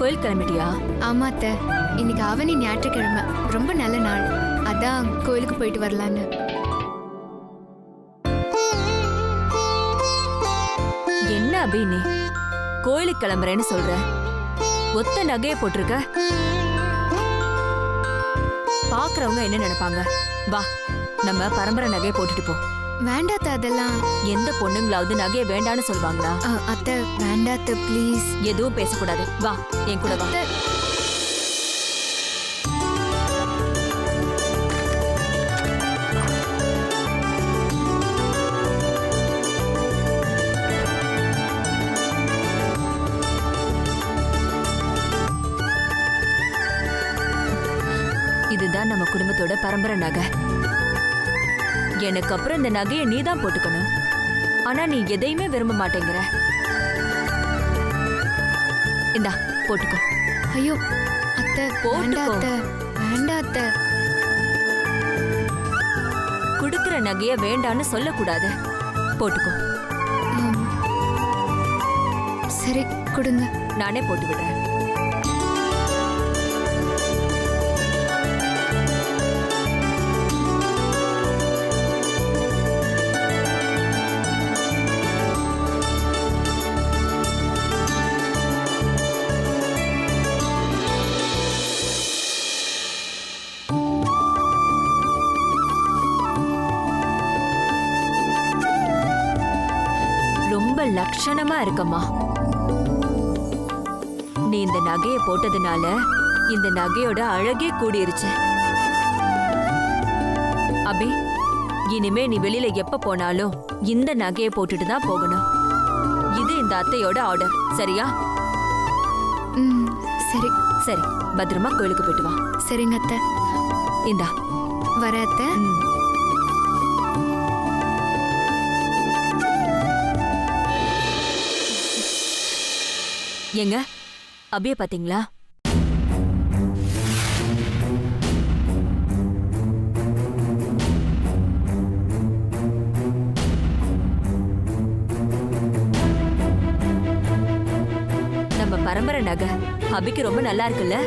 கோயில் கிளம்பிட்டியா? ஆமா அத்தை, இன்னைக்கு ஆவணி ஞாயிற்றுக்கிழமை, ரொம்ப நல்ல நாள். அதான் கோயிலுக்கு போயிட்டு வரலான்னு. என்ன அபி நீ கோயிலுக்கு கிளம்புறேன்னு சொல்ற? ஒத்த நகையை போட்டிருக்க. பாக்குறவங்க என்ன நினைப்பாங்க? வா, நம்ம பரம்பரை நகையை போட்டுட்டு போ. வேண்டாத்த, அதெல்லாம். எந்த பொண்ணுங்களாவது நகையை வேண்டான்னு சொல்லுவாங்களா? அத்தை வேண்டாத்த, ப்ளீஸ். எதுவும் பேசக்கூடாது. வா, என் கூட வா. இதுதான் நம்ம குடும்பத்தோட பரம்பரை நகை. எனக்கு அப்புறம் இந்த நகையை நீதான் போட்டுக்கணும். ஆனா நீ எதையுமே விரும்ப மாட்டேங்கிற. இந்தா போட்டுக்கோ. ஐயோ அத்தை, போட்டுக்கோ. வேண்டாத்த. குடுக்கிற நகைய வேண்டான்னு சொல்லக்கூடாது. போட்டுக்கோ. சரி, கொடுங்க. நானே போட்டு விடுறேன். லட்சணமா இருக்கம்மா. நீ இந்த நகையை போட்டதுனால இந்த நகையோட அழகே கூடிருச்சு. அபி, இனிமே நீ வெளியில எப்ப போனாலும் இந்த நகையை போட்டுட்டு தான் போகணும். இது இந்த அத்தையோட ஆர்டர், சரியா? சரி சரி, பத்திரமா கோயிலுக்கு போயிட்டு வா. சரிங்க அத்தை. இந்தா வர அத்தை. எங்க அபிய பாத்தீங்களா? நம்ம பரம்பரை நகை அபிக்கு ரொம்ப நல்லா இருக்குல்ல?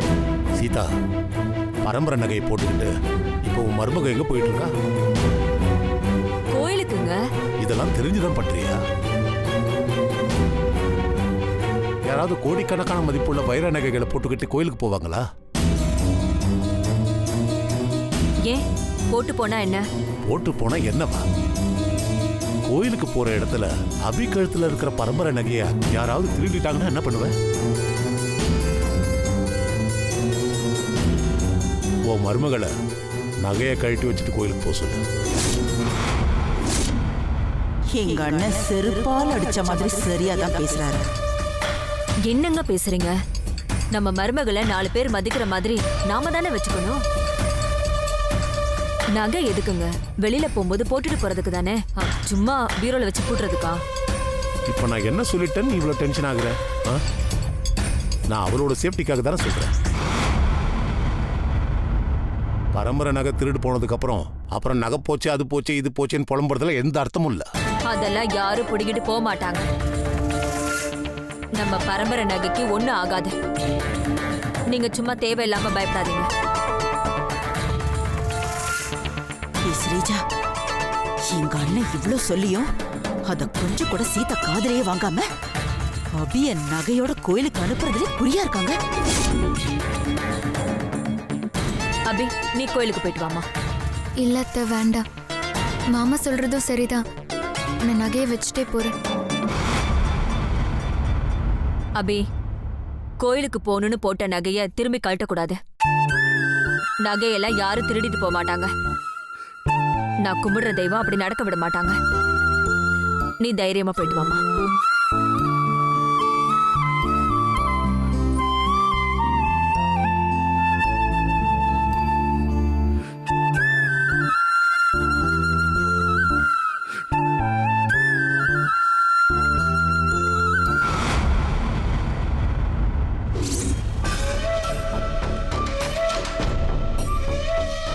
சீதா, பரம்பரை நகையை போட்டுக்கிட்டு இப்போ உன் மருமக எங்க போயிட்டு இருக்கா? கோயிலுக்குங்க. இதெல்லாம் தெரிஞ்சுதான் பண்றியா? யாராவது கோடிக்கணக்கான மதிப்புள்ள வைர நகைகளை போட்டுக்கிட்டு கோயிலுக்கு போவாங்களா? ஏன் போட்டு போனா என்ன? போட்டு போனா என்னவா? கோயிலுக்கு போற இடத்துல அபி கழுத்துல இருக்கிற பரம்பரை நகைய யாராவது திருடிட்டாங்கன்னா என்ன பண்ணுவ? ஓ மருமகளை நகையை கழட்டி வச்சுட்டு கோயிலுக்கு போக சொல்லு. எங்க அண்ணன் செருப்பால் அடிச்ச மாதிரி சரியாதான் பேசுறாரு. என்னங்க பேசுறீங்க? நம்ம மருமகளை 4 பேர் மதிக்கிற மாதிரி நாம தானே வச்சுக்கணும். நகை எதுக்குங்க? வெளியில போகும்போது போட்டுட்டு போறதுக்கு தானே, சும்மா பீரோல வச்சு போட்டுறதுக்கா? இப்ப நான் என்ன சொல்லிட்டேன்னு நீ இவ்வளவு டென்ஷன் ஆகுற? நான் அவளோட சேஃப்டிக்காக தானே சொல்றேன். பரம்பரை நகை திருடு போனதுக்கு அப்புறம் நகை போச்சு, அது போச்சு, இது போச்சுன்னு புலம்புறதுல எந்த அர்த்தமும் இல்ல. அதெல்லாம் யாரும் பிடிக்கிட்டு போக மாட்டாங்க. நம்ம பரம்பரை நகைக்கு ஒண்ணு ஆகாது. நீங்க சும்மா தேவையில்லாம பயப்படாதீங்க. ஸ்ரீஜா, எங்க அண்ணன் இவ்ளோ சொல்லியும் அத கொஞ்சம் கூட சீதா காதலையே வாங்காம அபிய நகையோட கோயிலுக்கு அனுப்புறதுல குறியா இருக்காங்க. அபி, நீ கோயிலுக்கு போயிட்டு வாமா. இல்ல அத்தை, வேண்டாம். மாமா சொல்றதும் சரிதான். நான் நகையை வச்சுட்டே போறேன். அபி, கோயிலுக்கு போகணும்னு போட்ட நகைய திரும்பி கழட்டக்கூடாது. நகையெல்லாம் யாரும் திருடிட்டு போக மாட்டாங்க. நான் கும்பிடுற தெய்வம் அப்படி நடக்க விட மாட்டாங்க. நீ தைரியமா போயிட்டு வாமா.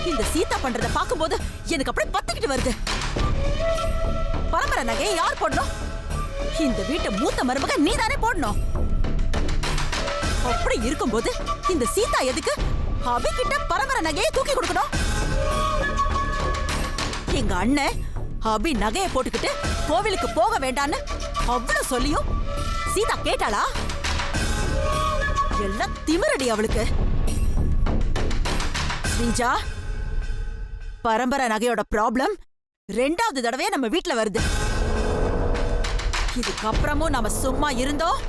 இந்த சீதா பண்றத பாக்கும்போது எனக்கு அப்படியே பத்திக்கிட்டு வருது. பரம்பரை நகையை யார் போடணும்? இந்த வீட்டை மூத்த மருமக நீ தானே போடணும். அப்படி இருக்கும்போது இந்த சீதா எதுக்கு அபி கிட்ட பரம்பரை நகையை தூக்கி கொடுக்கணும்? எங்க அண்ணன் அபி நகையை போட்டுக்கிட்டு கோவிலுக்கு போக வேண்டான்னு அவ்வளவு சொல்லியும் சீதா கேட்டாளா? எல்லாம் திமிரடி அவளுக்கு. ஸ்ரீஜா, பரம்பரை நகையோட ப்ராப்ளம் 2வது தடவையா நம்ம வீட்ல வருது. இதுக்கப்புறமும் நாம சும்மா இருந்தோம்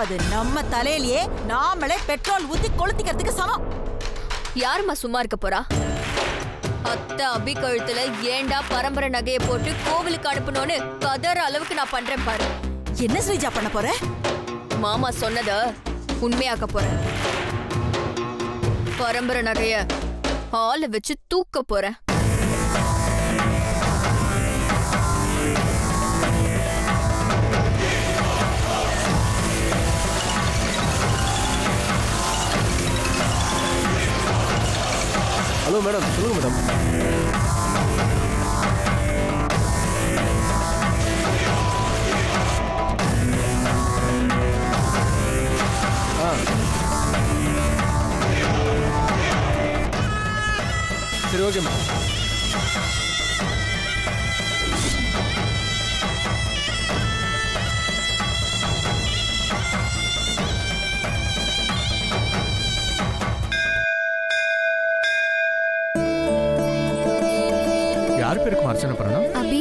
அது நம்ம தலையிலேயே நாமளே பெட்ரோல் ஊத்தி கொளுத்திக்கிறதுக்கு சமம். யாரும்மா சும்மா இருக்க போறா? அத்தை அபி கழுத்துல ஏண்டா பரம்பரை நகையை போட்டு கோவிலுக்கு அனுப்பணும்னு கதற அளவுக்கு நான் பண்றேன் பாரு. என்ன ஸ்ரீஜா பண்ண போற? மாமா சொன்னத உண்மையாக்க போறேன். பரம்பரை நகைய ஆளை வச்சு தூக்க போறேன். ஹலோ மேடம், சொல்லுங்க மேடம். சரி, ஓகே மேடம். யார் பேருக்கு அர்ச்சனை பண்ணணும்? அபி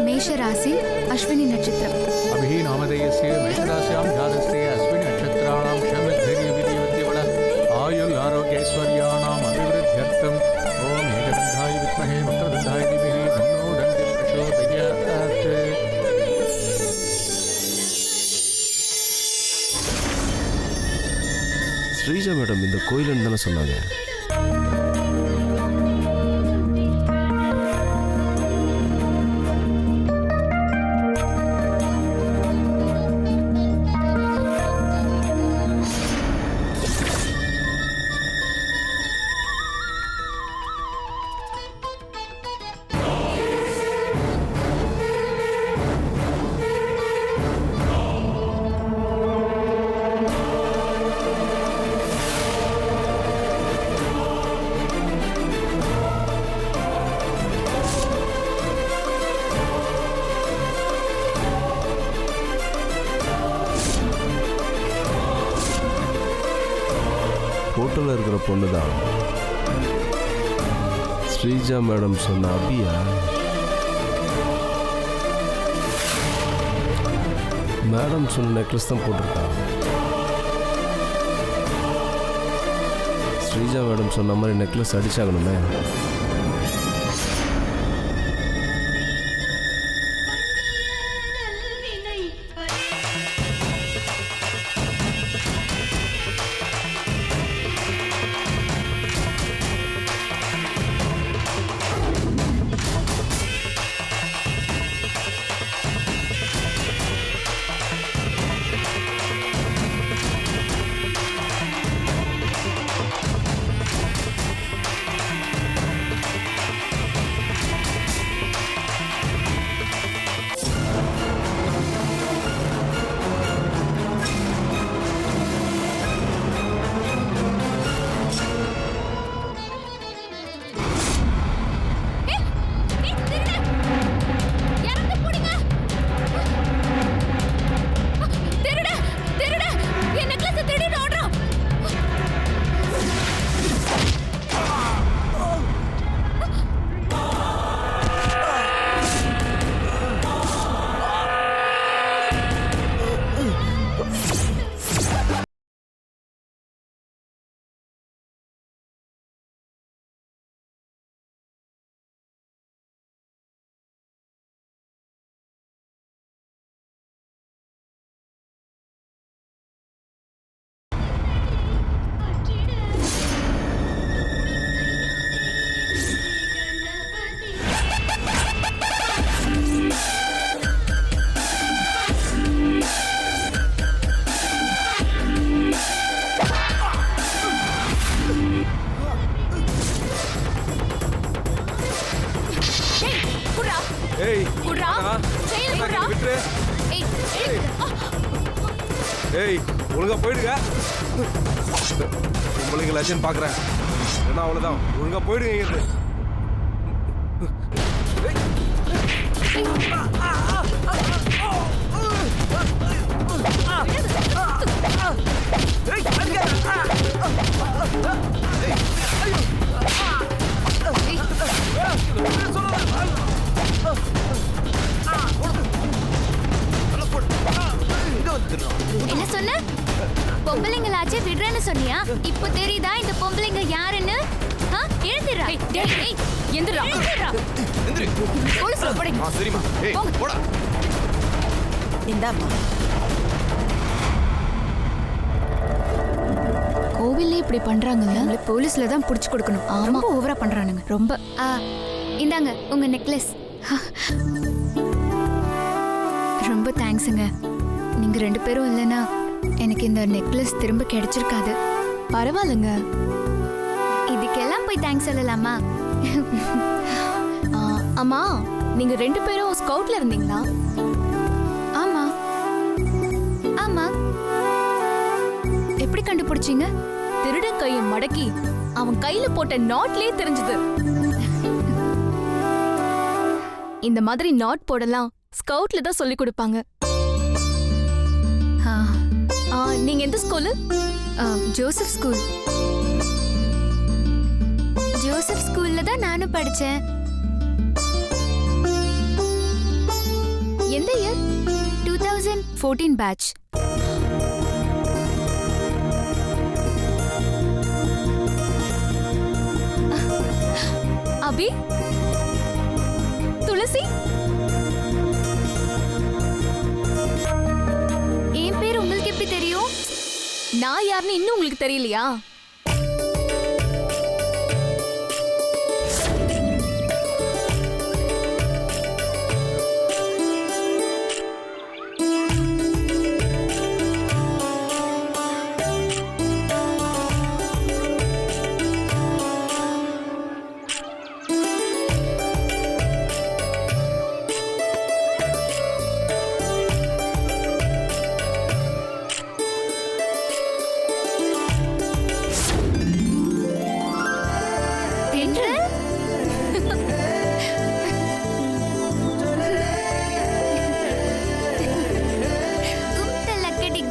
மேஷ ராசி அஸ்வினி நட்சத்திரம். அபிஹி நாமதேயஸ்ய மேஷராசியாம் ஜாதஸ்ய அஸ்வினி நட்சத்திராணாம் ஷமித்ரிணி விதிவத்திவள ஆயுள் ஆரோக்கிய ஐஸ்வர்யாணாம் அபிவிருத்தியர்த்தம் ஓம் ஏகதந்தாய வித்மஹே வக்ரதுண்டாய தீமஹி தன்னோ தந்தி பிரச்சோதயாத். ஸ்ரீஜா மேடம் இந்த கோயிலுன்னு தானே சொன்னாங்க. போட்டோல இருக்கிற பொண்ணு தான் ஸ்ரீஜா மேடம் சொன்ன அபியா? மேடம் சொன்ன நெக்லஸ் தான் போட்டிருக்கா. ஸ்ரீஜா மேடம் சொன்ன மாதிரி நெக்லஸ் அடிச்சாகணுமே. ஏய் குட்ரா குட்ரா, செயின் குட்ரா விட்டுரு. ஏய் ஏய் ஒழுங்கா போயிடுங்க. உங்களை லட்சம் பார்க்குறேன். ஏன்னா அவ்வளோதான், ஒழுங்கா போயிடுங்க இங்கிருந்து. என்ன சொன்ன? பொம்பளைங்களாச்சே விடுறேன்னு சொன்னியா? இப்போ தெரியுதா இந்த பொம்பளைங்க யாருன்னு? எழுந்திரா. எந்திரா. போலீஸ்ல போடுங்க. சரிம்மா. ஏய் போடா. இந்தாம்மா. கோவில்ல இப்படி பண்றாங்கல்ல, நம்மள போலீஸ்ல தான் புடிச்சு கொடுக்கணும். ரொம்ப ஓவரா பண்றானுங்க. ரொம்ப. இந்தாங்க உங்க நெக்லஸ். ரொம்ப தேங்க்ஸுங்க. நீங்க 2 பேரும் இல்லைன்னா எனக்கு இந்த நெக்லஸ் திரும்ப கிடைச்சிருக்காது. பரவாயில்லைங்க. இதுக்கெல்லாம் போய் தேங்க்ஸ் சொல்லலாமா? அம்மா, நீங்க 2 பேரும் ஸ்கவுட்ல இருந்தீங்களா? ஆமா ஆமா. எப்படி கண்டுபிடிச்சீங்க? திருடன் கையை மடக்கி அவன் கையில போட்ட நாட்லயே தெரிஞ்சது. இந்த மாதிரி நாட் போடலாம் ஸ்கவுட்ல தான் சொல்லி கொடுப்பாங்க. நீங்க எந்த ஸ்கூலு? Joseph school. ஜோசப் ஸ்கூல்ல தான் நானும் படிச்சேன். எந்த இயர்? 2014 பேட்ச். அபி, துளசி, என் பேர் உங்களுக்கு எப்படி தெரியும்? நான் யாருன்னு இன்னும் உங்களுக்கு தெரியலையா?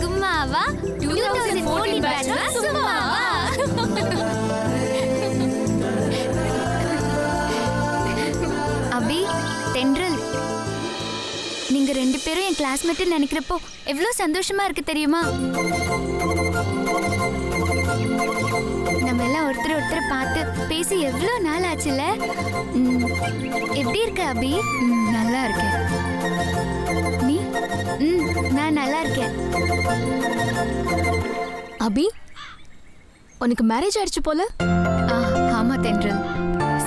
கும்மாவா? 2014 பேட்ச்ல சும்மாவா? அபி, தென்றல், நீங்க 2 பேரும் என் கிளாஸ்மேட் நினைக்கிறப்போ எவ்வளவு சந்தோஷமா இருக்கு தெரியுமா? நம்ம எல்லாம் ஒருத்தர் பார்த்து பேசி எவ்வளவு நாள் ஆச்சுல. எப்படி இருக்க அபி? நல்லா இருக்கேன். நீ? நான் நல்லா இருக்கேன். அபி, உனக்கு மேரேஜ் ஆயிடுச்சு போல? ஆமா தென்றல்.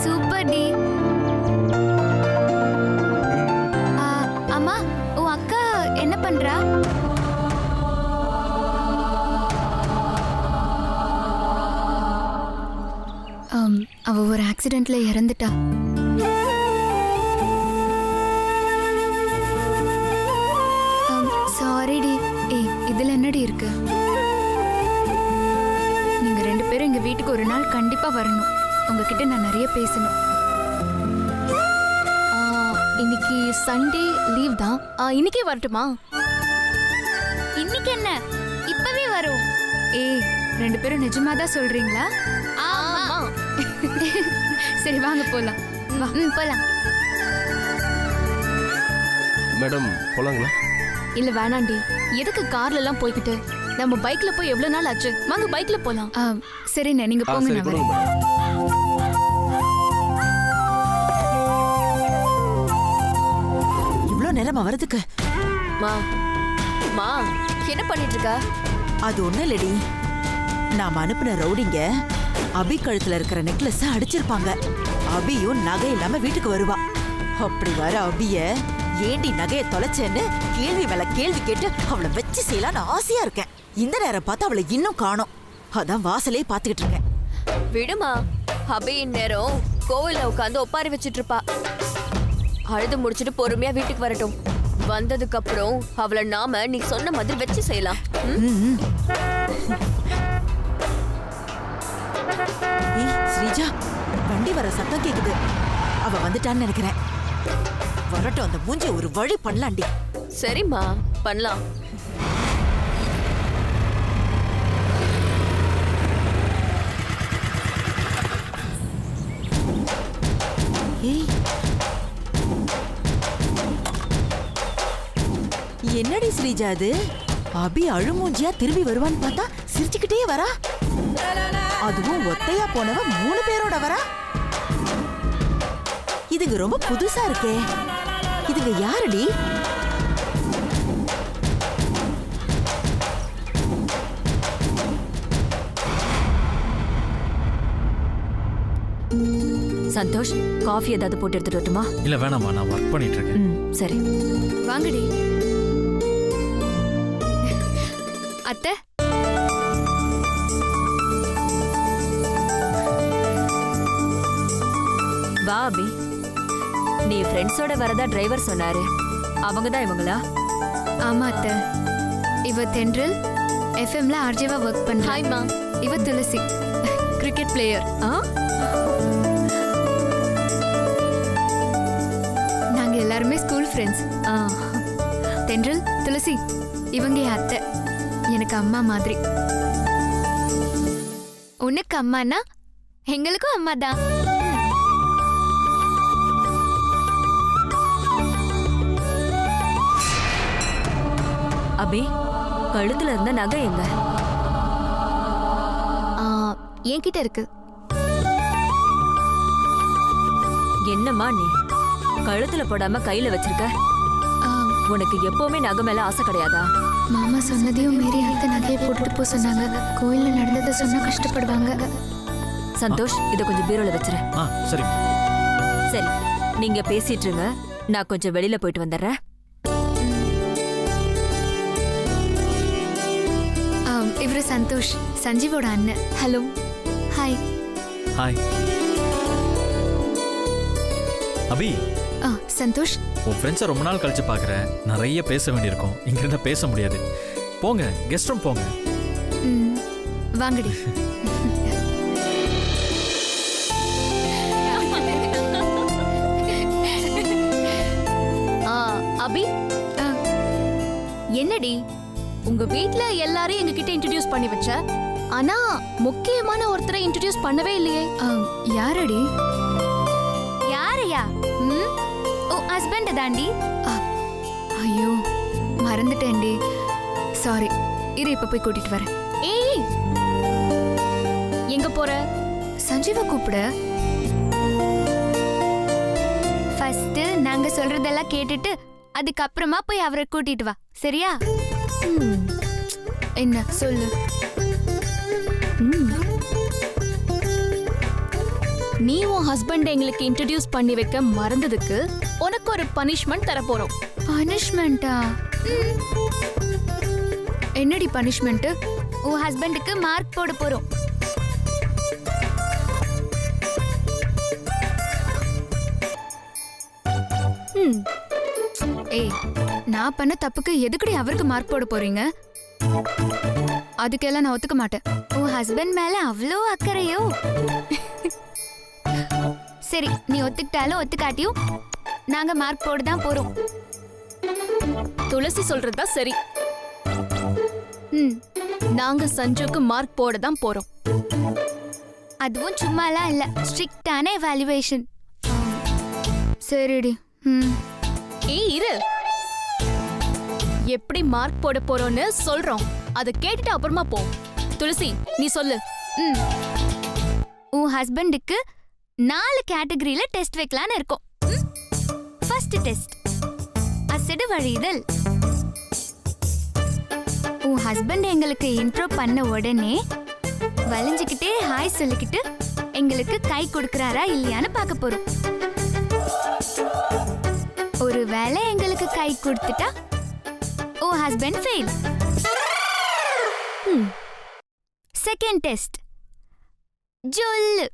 சூப்பர் டி. அம்மா, உன் அக்கா என்ன பண்றா? அவ ஒரு ஆக்சிடென்ட்ல இறந்துட்டா. சாரி டி. இதுல என்னடி இருக்கு? நீங்க 2 பேரும் எங்க வீட்டுக்கு ஒரு நாள் கண்டிப்பா வரணும். உங்ககிட்ட நான் நிறைய பேசணும். இன்னைக்கு சண்டே லீவ் தான். இன்னைக்கே வரட்டுமா? இன்னைக்கு என்ன, இப்பவே வரும். 2 பேரும் நிஜமா தான் சொல்றீங்களா? ஆமா. சரி வாங்க போலாம். வா. போலாம். மேடம் போலாங்களா? இல்ல வேணாண்டி. எதுக்கு கார்ல எல்லாம் போய்கிட்டு? நம்ம பைக்ல போய் எவ்வளவு நாள் ஆச்சு? வாங்க பைக்ல போலாம். சரிண்ணே, நீங்க போங்க. சரி நான் கொடுங்க வரேன். மேடம். இவ்ளோ நேரமா வரதுக்கு? மா என்ன பண்ணிட்டு இருக்க? அது ஒண்ணு இல்லடி. நாம அனுப்பின ரவுடிங்க அபி கழுத்துல இருக்கிற நெக்லஸ் அடிச்சிருப்பாங்க. அபியும் நகை இல்லாம வீட்டுக்கு வருவா. அப்படி வர அபிய ஏண்டி நகைய தொலைச்சேன்னு கேள்வி மேல கேள்வி கேட்டு அவளை வச்சு செய்யலான்னு ஆசையா இருக்கேன். இந்த நேரம் பார்த்து அவளை இன்னும் காணோம். அதான் வாசலே பாத்துக்கிட்டு இருக்கேன். விடுமா, அபி நேரம் கோவில்ல உட்காந்து ஒப்பாரி வச்சிட்டு இருப்பா. அழுது முடிச்சிட்டு பொறுமையா வீட்டுக்கு வரட்டும். வந்ததுக்கு அப்புறம் அவளை நாம நீ சொன்ன மாதிரி வச்சு செய்யலாம். ஏய் ஸ்ரீஜா, வண்டி வர சத்தம் கேக்குது. அவ வந்துட்டான்னு நினைக்கிறேன். வரட்டும், அந்த மூஞ்சி ஒரு வழி பண்ணலாண்டி. சரிம்மா, பண்ணலாம். ஏய், என்னடி ஸ்ரீஜா அது? அபி அழுமூஞ்சியா திரும்பி வருவான்னு பார்த்தா சிரிச்சுக்கிட்டே வரா. அதுவும் ஒத்தையா போனவ 3 பேரோட வரா. இதுங்க ரொம்ப புதுசா இருக்கே. இதுங்க யாருடி? சந்தோஷ், காஃபி ஏதாவது போட்டு எடுத்துட்டு வரட்டுமா? இல்ல வேணாமா, நான் ஒர்க் பண்ணிட்டு இருக்கேன். சரி. வாங்கடி. அத்தை, வா அபி. நீ ஃப்ரெண்ட்ஸோட வரதா டிரைவர் சொன்னாரு. அவங்க தான் இவங்களா? ஆமா அத்தை. இவ தென்றல் எஃப்எம்ல ஆர்ஜேவா ஒர்க் பண்றா. ஹாய்மா. இவ துளசி கிரிக்கெட் பிளேயர். நாங்க எல்லாருமே ஸ்கூல் ஃப்ரெண்ட்ஸ். தென்றல், துளசி இவங்க என் அத்தை. எனக்கு அம்மா மாதிரி. உனக்கு அம்மானா எங்களுக்கும் அம்மா தான். அபி, கழுத்துல இருந்த நகை எங்க? என்கிட்ட இருக்கு. என்னம்மா நீ கழுத்துல போடாம கையில வச்சிருக்க? உனக்கு எப்பவுமே நகை மேல ஆசை கிடையாதா? மாமா சொன்னதையும் மீறி அத்தை நகையை போட்டுட்டு போக சொன்னாங்க. கோயில்ல நடந்ததை சொன்னா கஷ்டப்படுவாங்க. சந்தோஷ், இத கொஞ்சம் பீரோல வச்சிரு. சரி சரி, நீங்க பேசிட்டு இருங்க. நான் கொஞ்சம் வெளியில போயிட்டு வந்துடுறேன். இவரு சந்தோஷ், சஞ்சீவோட அண்ணன். ஹலோ. ஹாய். ஹாய் அபி. சந்தோஷ், உன் ஃப்ரெண்ட்ஸை ரொம்ப நாள் கழிச்சு பார்க்குறேன். நிறைய பேச வேண்டியிருக்கும். இங்கிருந்தா பேச முடியாது. போங்க, கெஸ்ட் ரூம் போங்க. வாங்கடி. அபி, என்னடி உங்க வீட்ல எல்லாரையும் எங்ககிட்ட இன்ட்ரோடியூஸ் பண்ணி வச்ச, ஆனா முக்கியமான ஒருத்தரை இன்ட்ரோடியூஸ் பண்ணவே இல்லையே. யாரடி? யாரையா? ஓ, ஹஸ்பண்ட் தாண்டி. ஐயோ, மறந்துட்டேன்டி. சாரி. இரு, இப்ப போய் கூட்டிட்டு வரேன். ஏய், எங்க போற? சஞ்சீவ கூப்பிட. ஃபர்ஸ்ட் நாங்க சொல்றதெல்லாம் கேட்டுட்டு அதுக்கப்புறமா போய் அவரை கூட்டிட்டு வா, சரியா? என்ன சொல்லு. நீ உன் ஹஸ்பண்ட் எங்களுக்கு இன்ட்ரோடியூஸ் பண்ணி வைக்க மறந்ததுக்கு உனக்கு ஒரு பனிஷ்மெண்ட் தர போறோம். பனிஷ்மெண்டா? என்னடி பனிஷ்மெண்ட்? உன் ஹஸ்பண்டுக்கு மார்க் போட போறோம். ஏய், நான் பண்ண தப்புக்கு எதுக்குடி அவருக்கு மார்க் போட போறீங்க? அதுக்கெல்லாம் நான் ஒத்துக்க மாட்டேன். உன் ஹஸ்பண்ட் மேல அவ்வளோ அக்கறையோ? சரி, நீ ஒத்துக்கிட்டாலும் ஒத்துக்காட்டியும் நாங்க மார்க் போட தான் போறோம். துளசி சொல்றதா சரி. நாங்க சஞ்சுக்கு மார்க் போட தான் போறோம். அதுவும் சும்மாலாம் இல்ல, ஸ்ட்ரிக்டான எவாலுவேஷன். சரிடி. ஏய் இரு, எப்படி மார்க் போட போறோம்னு சொல்றோம். அதை கேட்டுட்டு அப்புறமா போ. துளசி, நீ சொல்லு. உன் ஹஸ்பண்டுக்கு 4 கேட்டகரியில டெஸ்ட் வைக்கலான்னு இருக்கோம். ஃபர்ஸ்ட் டெஸ்ட் அசடு வழிதல். உன் ஹஸ்பண்ட் எங்களுக்கு இன்ட்ரோ பண்ண உடனே வளைஞ்சுக்கிட்டே ஹாய் சொல்லிக்கிட்டு எங்களுக்கு கை கொடுக்கறாரா இல்லையான்னு பார்க்க போறோம். ஒருவேளை எங்களுக்கு கை கொடுத்துட்டா உன் ஹஸ்பண்ட் ஃபெயில். செகண்ட் டெஸ்ட் ஜொல்லு.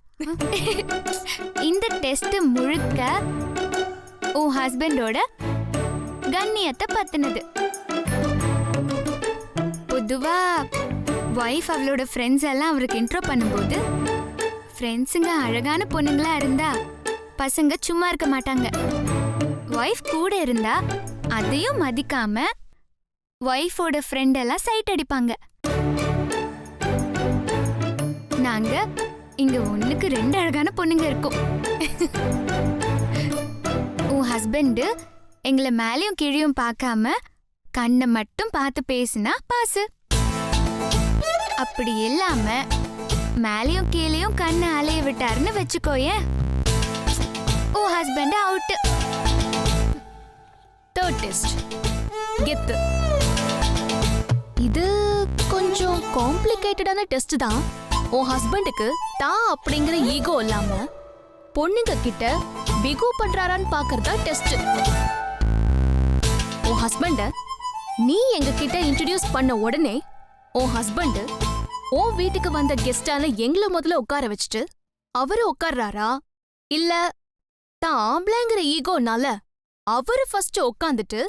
இந்த டெஸ்ட் முழுக்க உன் ஹஸ்பண்டோட கண்ணியத்தை பத்தினது. பொதுவா வைஃப் அவளோட ஃப்ரெண்ட்ஸ் எல்லாம் அவருக்கு இன்ட்ரோ பண்ணும்போது, ஃப்ரெண்ட்ஸுங்க அழகான பொண்ணுங்களா இருந்தா பசங்க சும்மா இருக்க மாட்டாங்க. வைஃப் கூட இருந்தா அதையும் மதிக்காம வைஃபோட ஃப்ரெண்ட் எல்லாம் சைட் அடிப்பாங்க. நாங்க இங்க ஒண்ணுக்கு 2 அழகான பொண்ணுங்க இருக்கோம். உன் ஹஸ்பண்ட் எங்களை மேலேயும் கீழையும் பார்க்காம கண்ணை மட்டும் பார்த்து பேசினா பாசு. அப்படி இல்லாம மேலேயும் கீழையும் கண்ணை அலைய விட்டாருன்னு வச்சுக்கோயேன், உன் ஹஸ்பண்ட் அவுட். தேர்ட் டெஸ்ட் கெத்து. இது கொஞ்சம் காம்ப்ளிகேட்டடான டெஸ்ட் தான். உன் ஹஸ்பண்டுக்கு தான் அப்படிங்கிற ஈகோ இல்லாம பொண்ணுங்க கிட்ட பிகு பண்றாரான்னு பாக்குறதா டெஸ்ட். உன் ஹஸ்பண்ட நீ எங்க கிட்ட இன்ட்ரோடியூஸ் பண்ண உடனே உன் ஹஸ்பண்ட் உன் வீட்டுக்கு வந்த கெஸ்டான எங்களை முதல்ல உட்கார வச்சுட்டு அவரு உட்கார்றாரா, இல்ல தான் ஆம்பளைங்கிற ஈகோனால அவரு ஃபர்ஸ்ட் உட்காந்துட்டு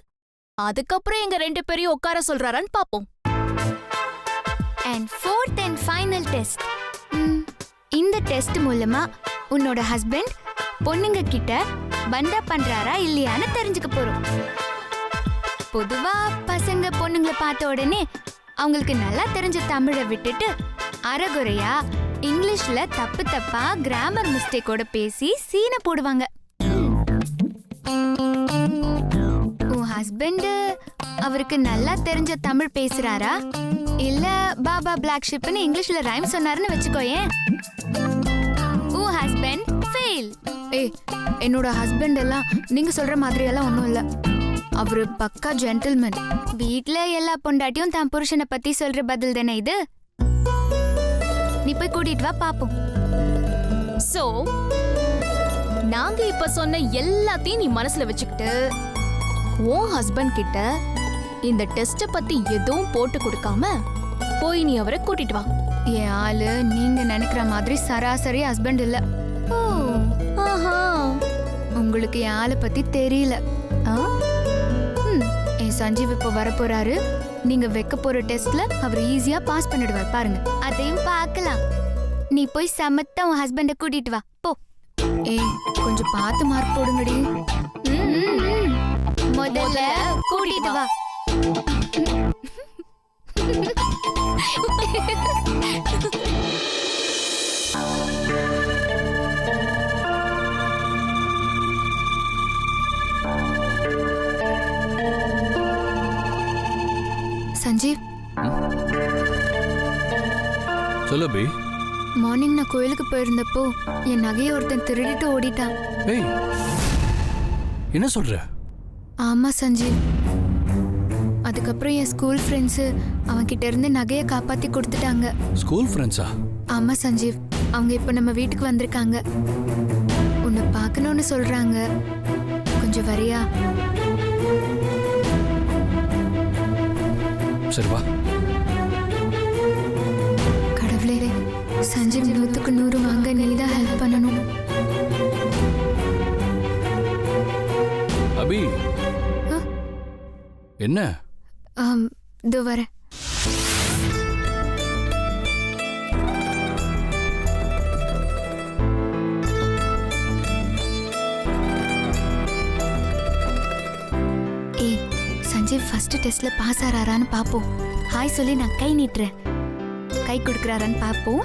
அதுக்கப்புறம் எங்க 2 பேரையும் உட்கார சொல்றாரான்னு பாப்போம். And fourth and final test. இந்த டெஸ்ட் மூலமா உன்னோட ஹஸ்பண்ட் பொண்ணுங்க கிட்ட பண்டா பண்றாரா இல்லையான்னு தெரிஞ்சுக்க போறோம். பொதுவா பசங்க பொண்ணுங்களை பார்த்த உடனே அவங்களுக்கு நல்லா தெரிஞ்ச தமிழை விட்டுட்டு அரைகுறையா இங்கிலீஷ்ல தப்பு தப்பா கிராமர் மிஸ்டேக்கோட பேசி சீனை போடுவாங்க. உன் ஹஸ்பண்ட் அவருக்கு நல்லா தெரிஞ்ச தமிழ் பேசுறாரா, இல்ல பாபா பிளாக் ஷிப்னு இங்கிலீஷ்ல ரைம் சொன்னாருன்னு வச்சுக்கோயேன், உன் ஹஸ்பண்ட் ஃபெயில். ஏய், என்னோட ஹஸ்பண்ட் எல்லாம் நீங்க சொல்ற மாதிரி எல்லாம் ஒண்ணும் இல்ல. அவரு பக்கா ஜென்டில்மேன். வீட்ல எல்லா பொண்டாட்டியும் தான் புருஷனை பத்தி சொல்ற பதில் தானே இது. நீ போய் கூட்டிட்டு வா பாப்போம். சோ நாங்க இப்ப சொன்ன எல்லாத்தையும் நீ மனசுல வச்சுக்கிட்டு உன் ஹஸ்பண்ட் கிட்ட இந்த டெஸ்ட பத்தி எதுவும் போட்டு கொடுக்காம போய் நீ அவரை கூட்டிட்டு வா. என் ஆளு நீங்க நினைக்கிற மாதிரி சராசரி ஹஸ்பண்ட் இல்ல. ஓ, ஆஹா, உங்களுக்கு என் ஆளை பத்தி தெரியல. என் சஞ்சீவ் இப்ப வரப்போறாரு. நீங்க வைக்க போற டெஸ்ட்ல அவர் ஈஸியா பாஸ் பண்ணிடுவார் பாருங்க. அதையும் பார்க்கலாம். நீ போய் சமத்தா உன் ஹஸ்பண்ட கூட்டிட்டு வா போ. ஏய், கொஞ்சம் பார்த்து மார்க் போடுங்கடி. முதல்ல கூட்டிட்டு வா. சஞ்சீவ், சொல்லு பி. மார்னிங் நான் கோயிலுக்கு போயிருந்தப்போ என் நகையை ஒருத்தன் திருடிட்டு ஓடிட்டான். ஏய், என்ன சொல்ற? ஆமா சஞ்சீவ். அதுக்கப்புறம் என் ஸ்கூல் ஃப்ரெண்ட்ஸு அவன்கிட்ட இருந்து நகையை காப்பாத்தி கொடுத்துட்டாங்க. ஸ்கூல் ஃப்ரெண்ட்ஸா? ஆமா சஞ்சீவ். அவங்க இப்போ நம்ம வீட்டுக்கு வந்திருக்காங்க. உன்னை பார்க்கணும்னு சொல்றாங்க. கொஞ்சம் வரியா? சரி வா. கடவுளே, சஞ்சீவ் 100க்கு 100 வாங்க நீதான் ஹெல்ப் பண்ணணும். அபி, என்ன? இதோ வரேன். ஏய், சஞ்சீவ் ஃபர்ஸ்ட் டெஸ்ட்ல பாஸ் ஆறாரான்னு பாப்போம். ஹாய் சொல்லி நான் கை நீட்டுறேன். கை கொடுக்குறாரான்னு பாப்போம்.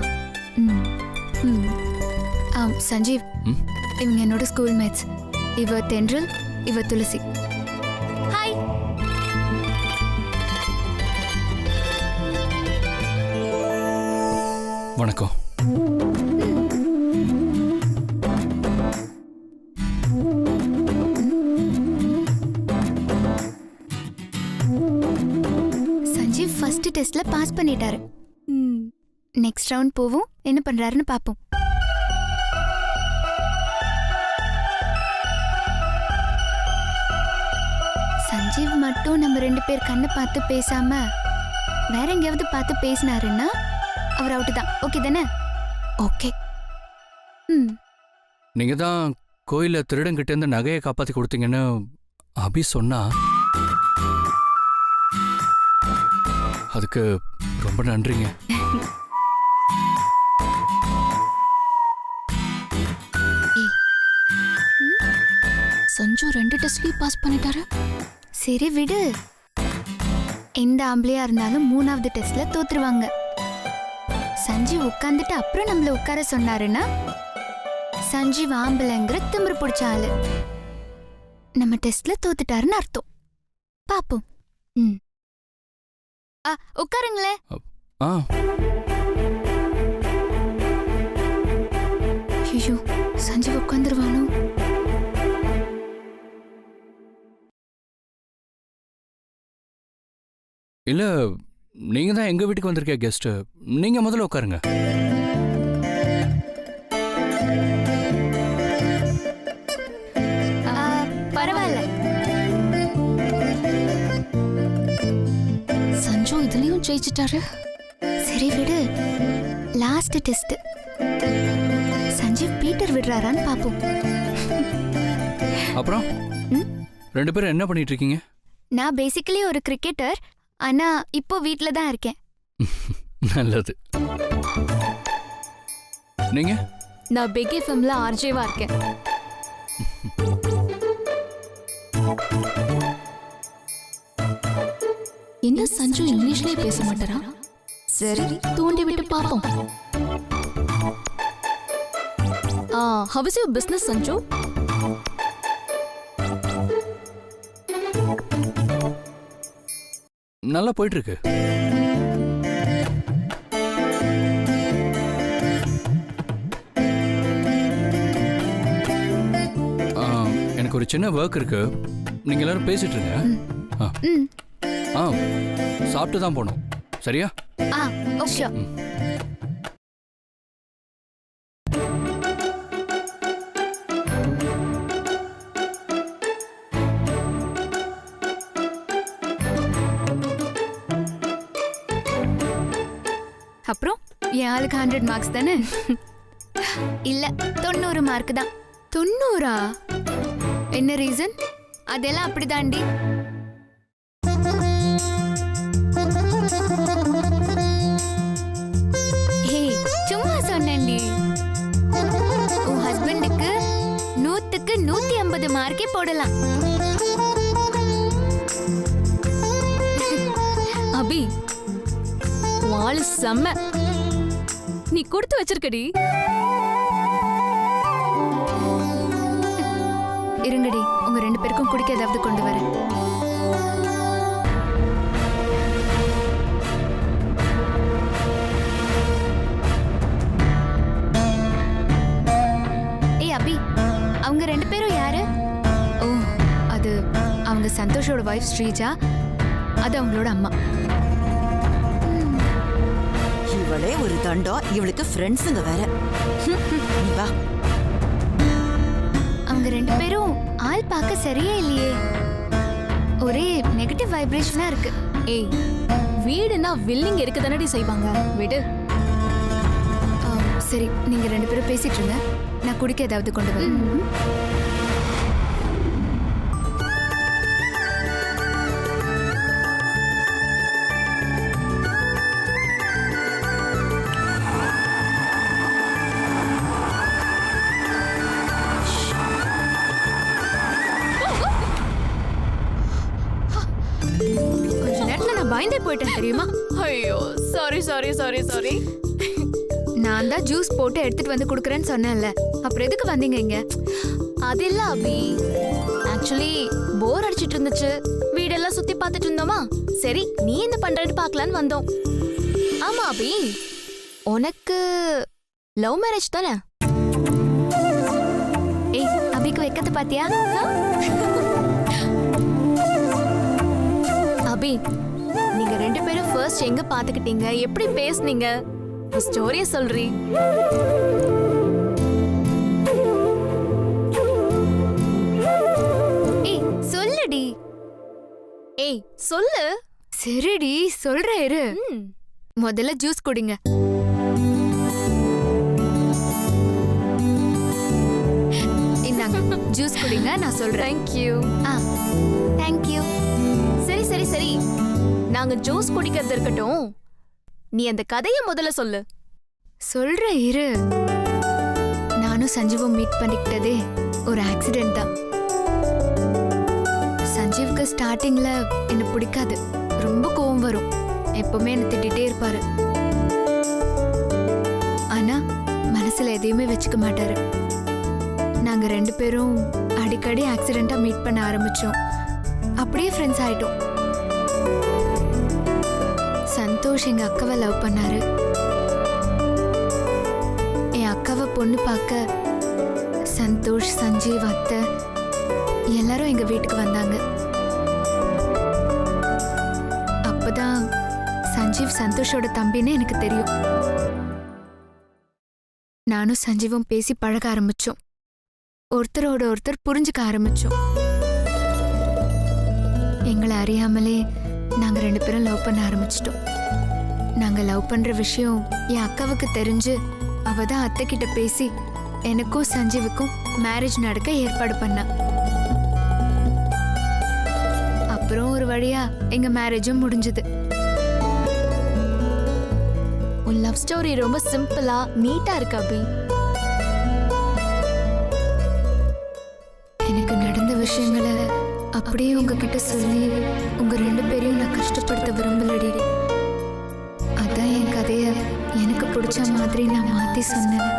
சஞ்சீவ், இவங்க என்னோட ஸ்கூல் மேட்ஸ். இவ தென்றல், இவ துளசி. ஹாய். வணக்கம். சஞ்சீவ் ஃபர்ஸ்ட் டெஸ்ட்ல பாஸ் பண்ணிட்டாரு. நெக்ஸ்ட் ரவுண்ட் போவோம். என்ன பண்றாருன்னு பாப்போம். சஞ்சீவ் மட்டும் நம்ம 2 பேர் கண்ணை பார்த்து பேசாம வேற எங்கேயாவது பார்த்து பேசினாருன்னா அவர் அவுட்டு தான். ஓகே தானே? ஓகே. நீங்க தான் கோயில திருடங்கிட்ட இருந்து நகையை காப்பாத்தி கொடுத்தீங்கன்னு அபி சொன்னா அதுக்கு ரொம்ப நன்றிங்க. சஞ்சு 2 டெஸ்ட்லயும் பாஸ் பண்ணிட்டாரு. சரி விடு, எந்த ஆம்பளையா இருந்தாலும் 3வது டெஸ்ட்ல தோத்துருவாங்க. சஞ்சீவ் உட்கார்ந்துட்டு அப்புறம் நம்மள உட்கார சொன்னாருன்னா சஞ்சீவ் ஆம்பளைங்கிற திமிரு பிடிச்ச ஆளு. நம்ம டெஸ்ட்ல தோத்துட்டாருன்னு அர்த்தம். பாப்போம். உட்காருங்களேன். ஆ ஐயோ, சஞ்சீவ் உட்காந்துருவானோ? இல்ல, நீங்க தான் எங்க வீட்டுக்கு வந்திருக்க கெஸ்ட். நீங்க முதல்ல உட்காருங்க. பரவாயில்ல. சஞ்சு இதுலயும் ஜெயிச்சிட்டாரு. சரி விடு, லாஸ்ட் டெஸ்ட். சஞ்சீவ் பீட்டர் விடுறாரான்னு பாப்போம். அப்புறம் 2 பேரும் என்ன பண்ணிட்டு இருக்கீங்க? நான் பேசிக்கலி ஒரு கிரிக்கெட்டர், ஆனா இப்போ வீட்ல தான் இருக்கேன். நல்லது. நீங்க? நான் பிக் எஃப்எம்ல ஆர்ஜேவா இருக்கேன். என்ன சஞ்சு இங்கிலீஷ்லயே பேச மாட்டாரா? சரி, தூண்டி விட்டு பாப்போம். How is your business, Sanju? நல்லா போயிட்டு இருக்கு. எனக்கு ஒரு சின்ன ஒர்க் இருக்கு. நீங்க எல்லாரும் பேசிட்டு இருங்க. சாப்பிட்டு தான் போகணும். சரியா? ஓகே. அப்புறம் என் ஆளுக்கு 100 மார்க்ஸ் தானே? இல்ல, 90 மார்க் தான். 90? என்ன ரீசன்? அதெல்லாம் அப்படிதாண்டி. ஹே, சும்மா சொன்னேன்டி. உன் ஹஸ்பண்டுக்கு 100க்கு 150 மார்க்கே போடலாம். அபி, வாளு செம்ம. நீ கொடுத்து வச்சிருக்கடி. இருங்கடி, உங்க 2 பேருக்கும் குடிக்க ஏதாவது கொண்டு வரேன். ஏய் அபி, அவங்க 2 பேரும் யாரு? ஓ, அது அவங்க சந்தோஷோட வைஃப் ஸ்ரீஜா. அது அவங்களோட அம்மா. இவளே ஒரு தண்டம், இவளுக்கு ஃப்ரெண்ட்ஸுங்க வேற. நீ வா. அவங்க 2 பேரும் ஆள் பார்க்க சரியே இல்லையே. ஒரே நெகட்டிவ் வைப்ரேஷனா இருக்கு. ஏய், வீடுனா வில்லிங் இருக்க தானடி செய்வாங்க. விடு. சரி, நீங்க 2 பேரும் பேசிட்டு இருங்க. நான் குடிக்க ஏதாவது கொண்டு வரேன். கொஞ்ச நேரத்துல நான் பயந்தே போயிட்டேன் தெரியுமா? ஐயோ, சாரி சாரி சாரி சாரி. நான் தான் ஜூஸ் போட்டு எடுத்துட்டு வந்து குடுக்கறேன்னு சொன்னேன்ல, அப்புறம் எதுக்கு வந்தீங்க இங்க? அது இல்ல அபி, ஆக்சுவலி போர் அடிச்சிட்டு இருந்துச்சு. வீடெல்லாம் சுத்தி பார்த்துட்டு இருந்தோமா, சரி நீ என்ன பண்றேன்னு பார்க்கலான்னு வந்தோம். ஆமா அபி, உனக்கு லவ் மேரேஜ் தானே? ஏய், அபிக்கு வெக்கத்தை பாத்தியா? அபி, நீங்க 2 பேரும் ஃபர்ஸ்ட் எங்க பாத்துக்கிட்டீங்க, எப்படி பேசுனீங்க, ஸ்டோரிய சொல்றீ. ஏய் சொல்லுடி. ஏய் சொல்லு. சரிடி, சொல்றேன் இரு. முதல்ல ஜூஸ் குடிங்க. இந்தாங்க ஜூஸ் குடிங்க. வைங்க, நான் சொல்றேன். தேங்க்யூ. ஆ, தேங்க்யூ. சரி சரி சரி, நாங்க ஜூஸ் குடிக்கிறது இருக்கட்டும், நீ அந்த கதைய முதல்ல சொல்லு. சொல்றேன் இரு. நானும் சஞ்சீவும் மீட் பண்ணிக்கிட்டதே ஒரு ஆக்சிடென்ட் தான். சஞ்சீவுக்கு ஸ்டார்டிங்ல என்ன பிடிக்காது, ரொம்ப கோவம் வரும், எப்பவுமே என்ன திட்டிகிட்டே இருப்பாரு. ஆனா மனசுல எதையுமே வச்சுக்க மாட்டாரு. நாங்க 2 பேரும் அடிக்கடி ஆக்சிடென்ட்டா மீட் பண்ண ஆரம்பிச்சோம். அப்படியே ஃப்ரெண்ட்ஸ் ஆயிட்டோம். சந்தோஷ் எங்க அக்காவை லவ் பண்ணாரு. என் அக்காவை பொண்ணு பார்க்க சந்தோஷ், சஞ்சீவ், அத்தை எல்லாரும் எங்க வீட்டுக்கு வந்தாங்க. அப்பதான் சஞ்சீவ் சந்தோஷோட தம்பின்னு எனக்கு தெரியும். நானும் சஞ்சீவும் பேசி பழக ஆரம்பிச்சோம். ஒருத்தரோட ஒருத்தர் புரிஞ்சுக்க ஆரம்பிச்சோம். எங்களை அறியாமலே நாங்க 2 பேரும் லவ் பண்ண ஆரம்பிச்சிட்டோம். நாங்க லவ் பண்ற விஷயம் என் அக்காவுக்கு தெரிஞ்சு அவ தான் அத்தை கிட்ட பேசி எனக்கும் சஞ்சீவுக்கும் மேரேஜ் நடக்க ஏற்பாடு பண்ணா. அப்புறம் ஒரு வழியா எங்க மேரேஜும் முடிஞ்சது. உன் லவ் ஸ்டோரி ரொம்ப சிம்பிளா நீட்டா இருக்கு அபி. எனக்கு நடந்த விஷயங்களை அப்படியே உங்ககிட்ட சொல்லி உங்க 2 பேரையும் நான் கஷ்டப்படுத்த விரும்பலடி. அதான் என் கதைய எனக்கு பிடிச்ச மாதிரி நான் மாத்தி சொன்னேன்.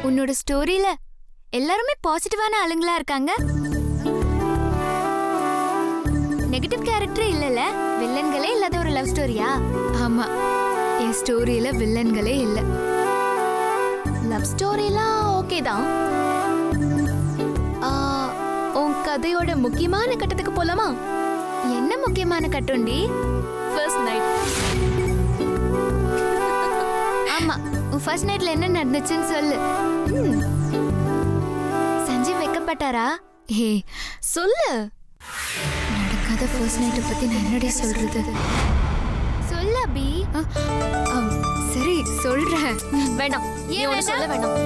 உன்னோட ஸ்டோரியில எல்லாருமே பாசிட்டிவான ஆளுங்களா இருக்காங்க. நெகட்டிவ் கேரக்டர் இல்லல, வில்லன்களே இல்லாத ஒரு லவ் ஸ்டோரியா? ஆமா, என் ஸ்டோரியில வில்லன்களே இல்ல. லவ் ஸ்டோரிலாம் ஓகே தான். உன் கதையோட முக்கியமான கட்டத்துக்கு போலாமா? என்ன முக்கியமான கட்டோண்டி? First night. ஆமா, உன் ஃபர்ஸ்ட் நைட்ல என்ன நடந்துச்சுன்னு சொல்லு. சஞ்சீவ் வெக்கப்பட்டாரா? ஏ சொல்லு. நடக்காத ஃபர்ஸ்ட் நைட்டை பத்தி நான் என்னடி சொல்றது? சொல்ல அபி. சரி சொல்றேன். வேண்டாம், ஏன் ஒண்ணு சொல்ல வேண்டாம்.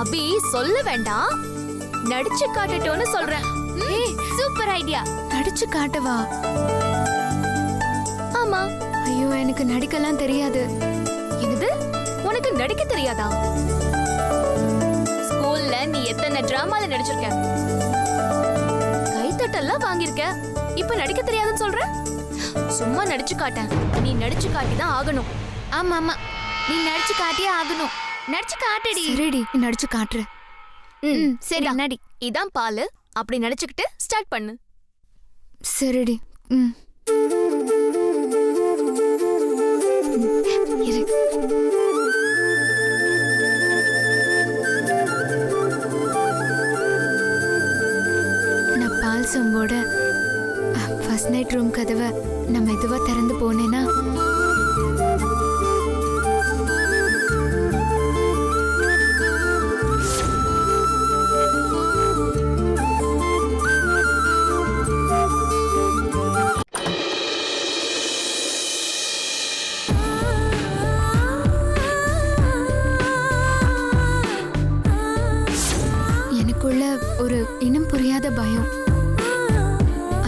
அபி சொல்ல வேண்டாம், நடிச்சு காட்டட்டோன்னு சொல்றேன். ஏய் சூப்பர் ஐடியா. நடிச்சு காட்டவா? ஆமா. ஐயோ எனக்கு நடிக்கலாம் தெரியாது. என்னது, உனக்கு நடிக்க தெரியாதா? ஸ்கூல்ல நீ எத்தனை டிராமால நடிச்சிருக்க, கைத்தட்டெல்லாம் வாங்கியிருக்க, இப்ப நடிக்க தெரியாதுன்னு சொல்ற? சும்மா நடிச்சு காட்டேன், நீ நடிச்சு காட்டிதான் ஆகணும். ஆமா ஆமா, நீ நடிச்சு காட்டியே ஆகணும். நடிச்சு காட்டடி. சரிடி, நடிச்சு காட்டுற. சரி நடி. இதான் பாலு, அப்படி நடிச்சுக்கிட்டு ஸ்டார்ட் பண்ணு. சரிடி. இரு. நான் பால் சொம்போட ஃபர்ஸ்ட் நைட் ரூம் கதவை நான் மெதுவா திறந்து போனேன்னா எனக்குள்ள ஒரு இனம் புரியாத பயம்.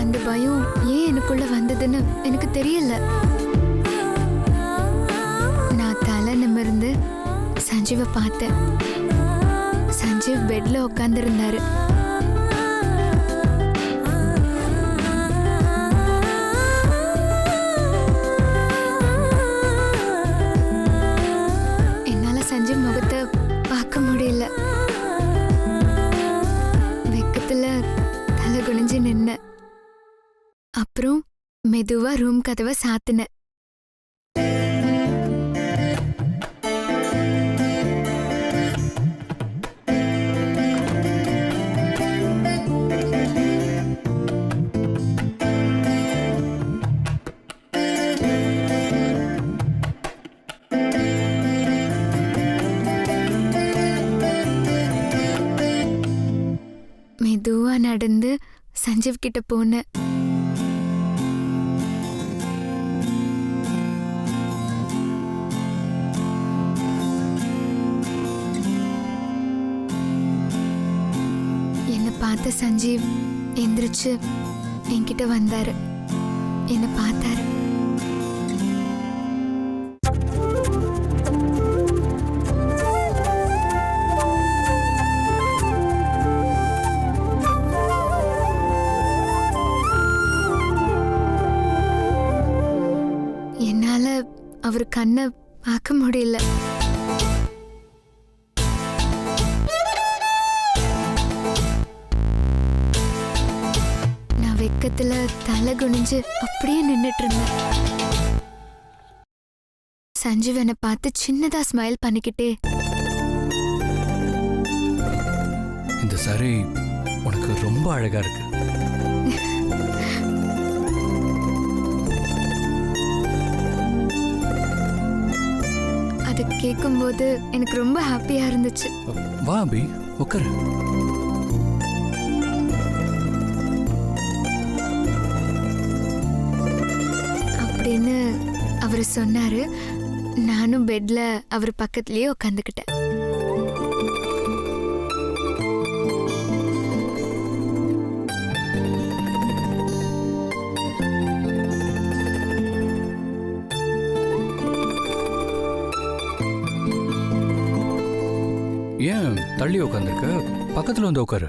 அந்த பயம் ஏன் எனக்குள்ள வந்ததுன்னு எனக்கு தெரியல. நான் தலை நிமிர்ந்து சஞ்சீவை பார்த்தேன். சஞ்சீவ் பெட்ல உட்கார்ந்து இருந்தாரு. என்னால சஞ்சீவ் முகத்தை பார்க்க முடியல. வெக்கத்துல தலை குனிஞ்சு நின்ன. அப்புறம் மெதுவா ரூம் கதவை சாத்தின. மெதுவா நடந்து சஞ்சீவ் கிட்ட போனேன். பார்த்த சஞ்சீவ் எந்திரிச்சு என்கிட்ட வந்தாரு, என்ன பார்த்தாரு. என்னால அவர் கண்ணை பார்க்க முடியல. நான் வெக்கத்துல தலை குனிஞ்சு அப்படியே நின்னுட்டு இருந்தேன். சஞ்சீவ் என்னை பார்த்து சின்னதா ஸ்மைல் பண்ணிக்கிட்டே, இந்த சாரி உனக்கு ரொம்ப அழகா இருக்கு. அதை கேட்கும்போது எனக்கு ரொம்ப ஹாப்பியா இருந்துச்சு. வா அபி, உட்காரு. அப்படின்னு அவர் சொன்னாரு. நானும் பெட்ல அவர் பக்கத்துலயே உட்காந்துக்கிட்டேன். ஏன் தள்ளி உட்காந்துருக்க? பக்கத்துல வந்து உட்காரு.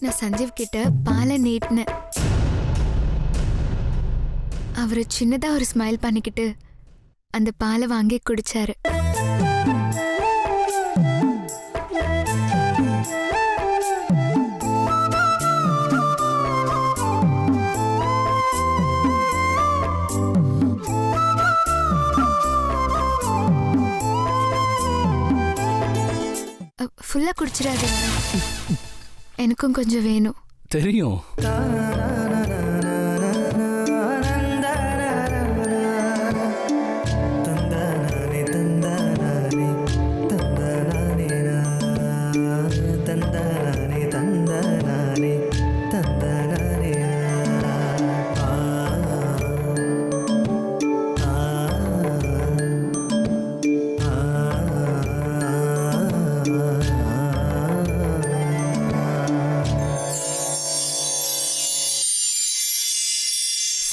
நான் சஞ்சீவ் கிட்ட பாலை நீட்டினேன். அவரு சின்னதா ஒரு ஸ்மைல் பண்ணிக்கிட்டு அந்த பாலை வாங்கி குடிச்சாரு. ஃபுல்லா குடிச்சிடாதீங்க, எனக்கும் கொஞ்சம் வேணும். தெரியும்.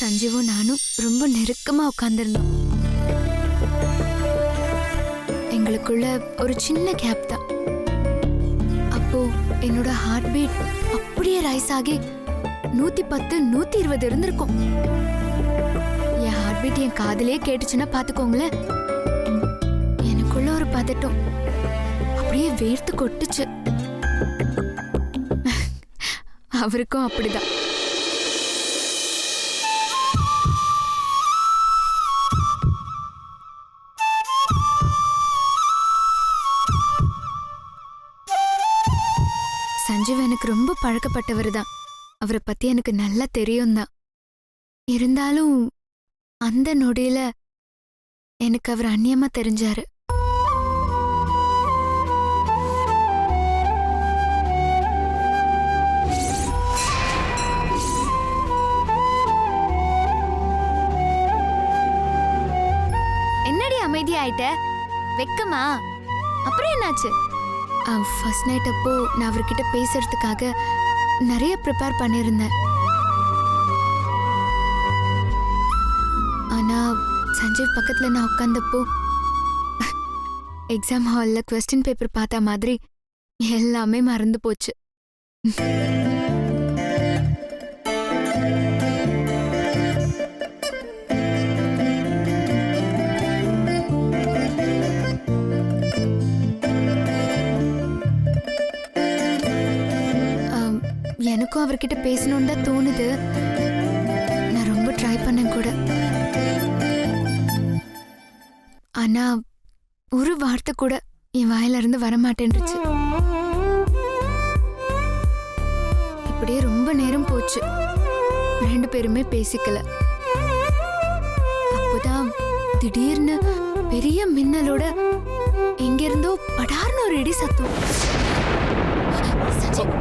சஞ்சீவும் நானும் ரொம்ப நெருக்கமா உட்கார்ந்திருந்தோம். எங்களுக்குள்ள ஒரு சின்ன கேப் தான். அப்போ என்னோட ஹார்ட் பீட் அப்படியே ரைஸ் ஆகி 110, 120 இருந்திருக்கும். என் ஹார்ட் பீட் என் காதிலே கேட்டுச்சுன்னா பாத்துக்கோங்களேன். எனக்குள்ள ஒரு பதட்டம் அப்படியே வேர்த்து கொட்டுச்சு. அவருக்கும் அப்படிதான். சஞ்சீவ் எனக்கு ரொம்ப பழக்கப்பட்டவர் தான். அவரை பத்தி எனக்கு நல்லா தெரியும் தான். இருந்தாலும் அந்த நொடியில எனக்கு அவர் அந்நியமா தெரிஞ்சாரு. என்னடி அமைதி ஆயிட்ட? வெக்கமா? அப்புறம் என்னாச்சு? ஃபர்ஸ்ட் நைட் அப்போ நான் அவர்கிட்ட பேசுறதுக்காக நிறைய ப்ரிப்பேர் பண்ணியிருந்தேன். ஆனா சஞ்சீவ் பக்கத்துல நான் உட்கார்ந்தப்போ எக்ஸாம் ஹாலில் கொஸ்டின் பேப்பர் பார்த்த மாதிரி எல்லாமே மறந்து போச்சு. எனக்கும் அவர்கிட்ட பேசணும்னு தான் தோணுது. நான் ரொம்ப ட்ரை பண்ணேன் கூட. ஆனா ஒரு வார்த்தை கூட என் வாயில இருந்து வரமாட்டேன்ருச்சு. இப்படியே ரொம்ப நேரம் போச்சு. 2 பேருமே பேசிக்கல. அப்போதான் திடீர்னு பெரிய மின்னலோட எங்கிருந்தோ படார்னு ஒரு இடி சத்தம். சஞ்சீவ்,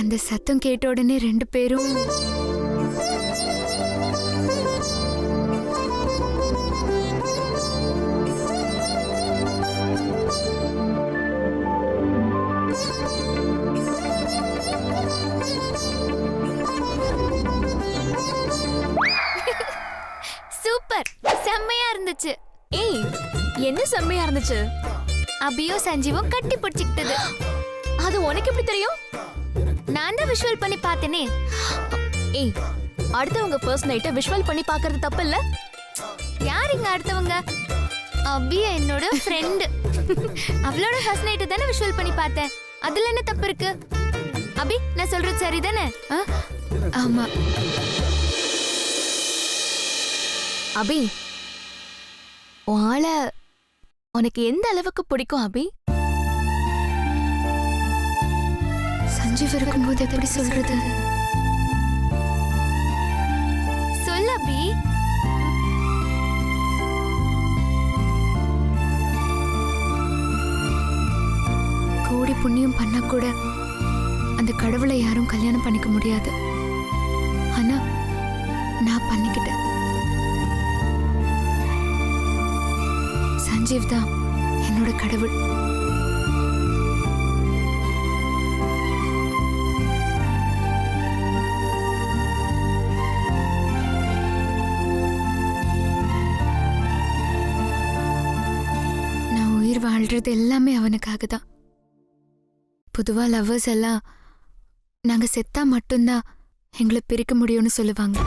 அந்த சத்தம் கேட்ட உடனே ரெண்டு பேரும் சூப்பர், செம்மையா இருந்துச்சு. ஏய் என்ன செம்மையா இருந்துச்சு. அபியும் சஞ்சீவும் கட்டி பிடிச்சிக்கிட்டது. அது உனக்கு எப்படி தெரியும்? நான் தான் விஷுவல் பண்ணி பார்த்தேனே. ஏய் அடுத்தவங்க ஃபர்ஸ்ட் நைட்டை விஷுவல் பண்ணி பார்க்கிறது தப்பு இல்ல? யார் இங்க அடுத்தவங்க? அபி என்னோட ஃப்ரெண்ட். அவளோட ஃபர்ஸ்ட் நைட் தானே விஷுவல் பண்ணி பார்த்தேன். அதுல என்ன தப்பு இருக்கு? அபி நான் சொல்றது சரிதானே? ஆமா. அபி ஆளை உனக்கு எந்த அளவுக்கு பிடிக்கும் அபி? சஞ்சீவ் இருக்கும்போது எப்படி சொல்றது? சொல்ல அபி. கோடி புண்ணியம் பண்ணா கூட அந்த கடவுளை யாரும் கல்யாணம் பண்ணிக்க முடியாது. ஆனா நான் பண்ணிக்கிட்டேன். சஞ்சீவ் தான் என்னோட கடவுள். நான் உயிர் வாழ்றது எல்லாமே அவனுக்காக தான். பொதுவா லவ்வர்ஸ் எல்லாம் நாங்க செத்தா மட்டும்தான் எங்களை பிரிக்க முடியும்னு சொல்லுவாங்க.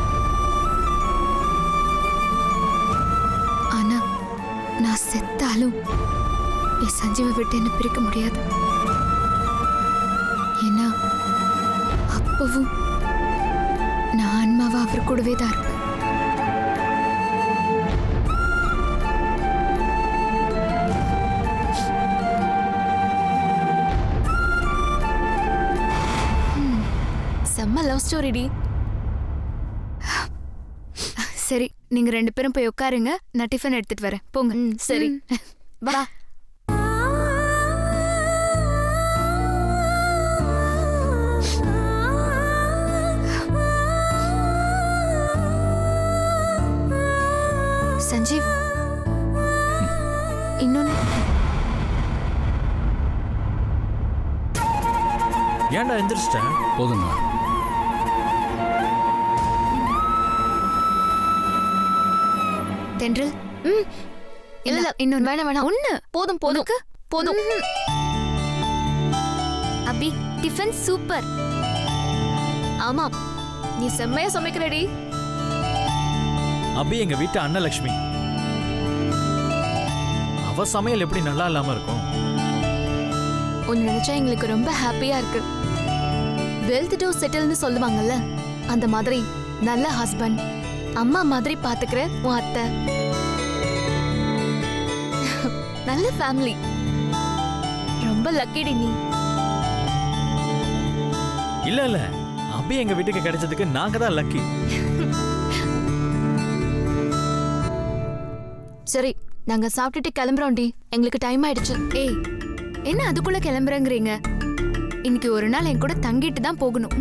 ஆனா நான் செத்தாலும் என் சஞ்சீவை விட்டு என்ன பிரிக்க முடியாது. ஏன்னா அப்பவும் நான் ஆன்மாவா அவர் கூடவே தான் இருப்பேன். செம்ம லவ் ஸ்டோரி டி. சரி, நீங்க ரெண்டு பேரும் போய் உட்காருங்க. நான் டிஃபன் எடுத்துட்டு வரேன். போங்க. சரி வா. சஞ்சீவ், இன்னொன்னு. ஏன்டா எந்திரிச்சிட்டேன்? போதுங்க. தென்றல், இல்ல இல்ல இன்னொன்னு. வேணாம் வேணாம். ஒண்ணு போதும் போதும் போதும். அபி, டிஃபன் சூப்பர். ஆமா நீ செம்மையா சமைக்கிறடி. அபி எங்க வீட்டு அன்னலட்சுமி. அவ சமையல் எப்படி நல்லா இல்லாம இருக்கும்? உன்னை நினைச்சா எங்களுக்கு ரொம்ப ஹாப்பியா இருக்கு. வெல்த் டு செட்டில்னு சொல்லுவாங்கல்ல, அந்த மாதிரி நல்ல ஹஸ்பண்ட், அம்மா மாதிரி பாத்துக்கிற உன் அத்தை, நல்ல ஃபேமிலி. ரொம்ப லக்கிடி நீ. இல்ல இல்ல, அபி எங்க வீட்டுக்கு கிடைச்சதுக்கு நாங்க தான் லக்கி. சரி நாங்க சாப்பிட்டுட்டு கிளம்புறோம்டி. எங்களுக்கு டைம் ஆயிடுச்சு. ஏய், என்ன அதுக்குள்ள கிளம்புறேங்கிறீங்க? இன்னைக்கு ஒரு நாள் என் கூட தங்கிட்டு தான் போகணும்.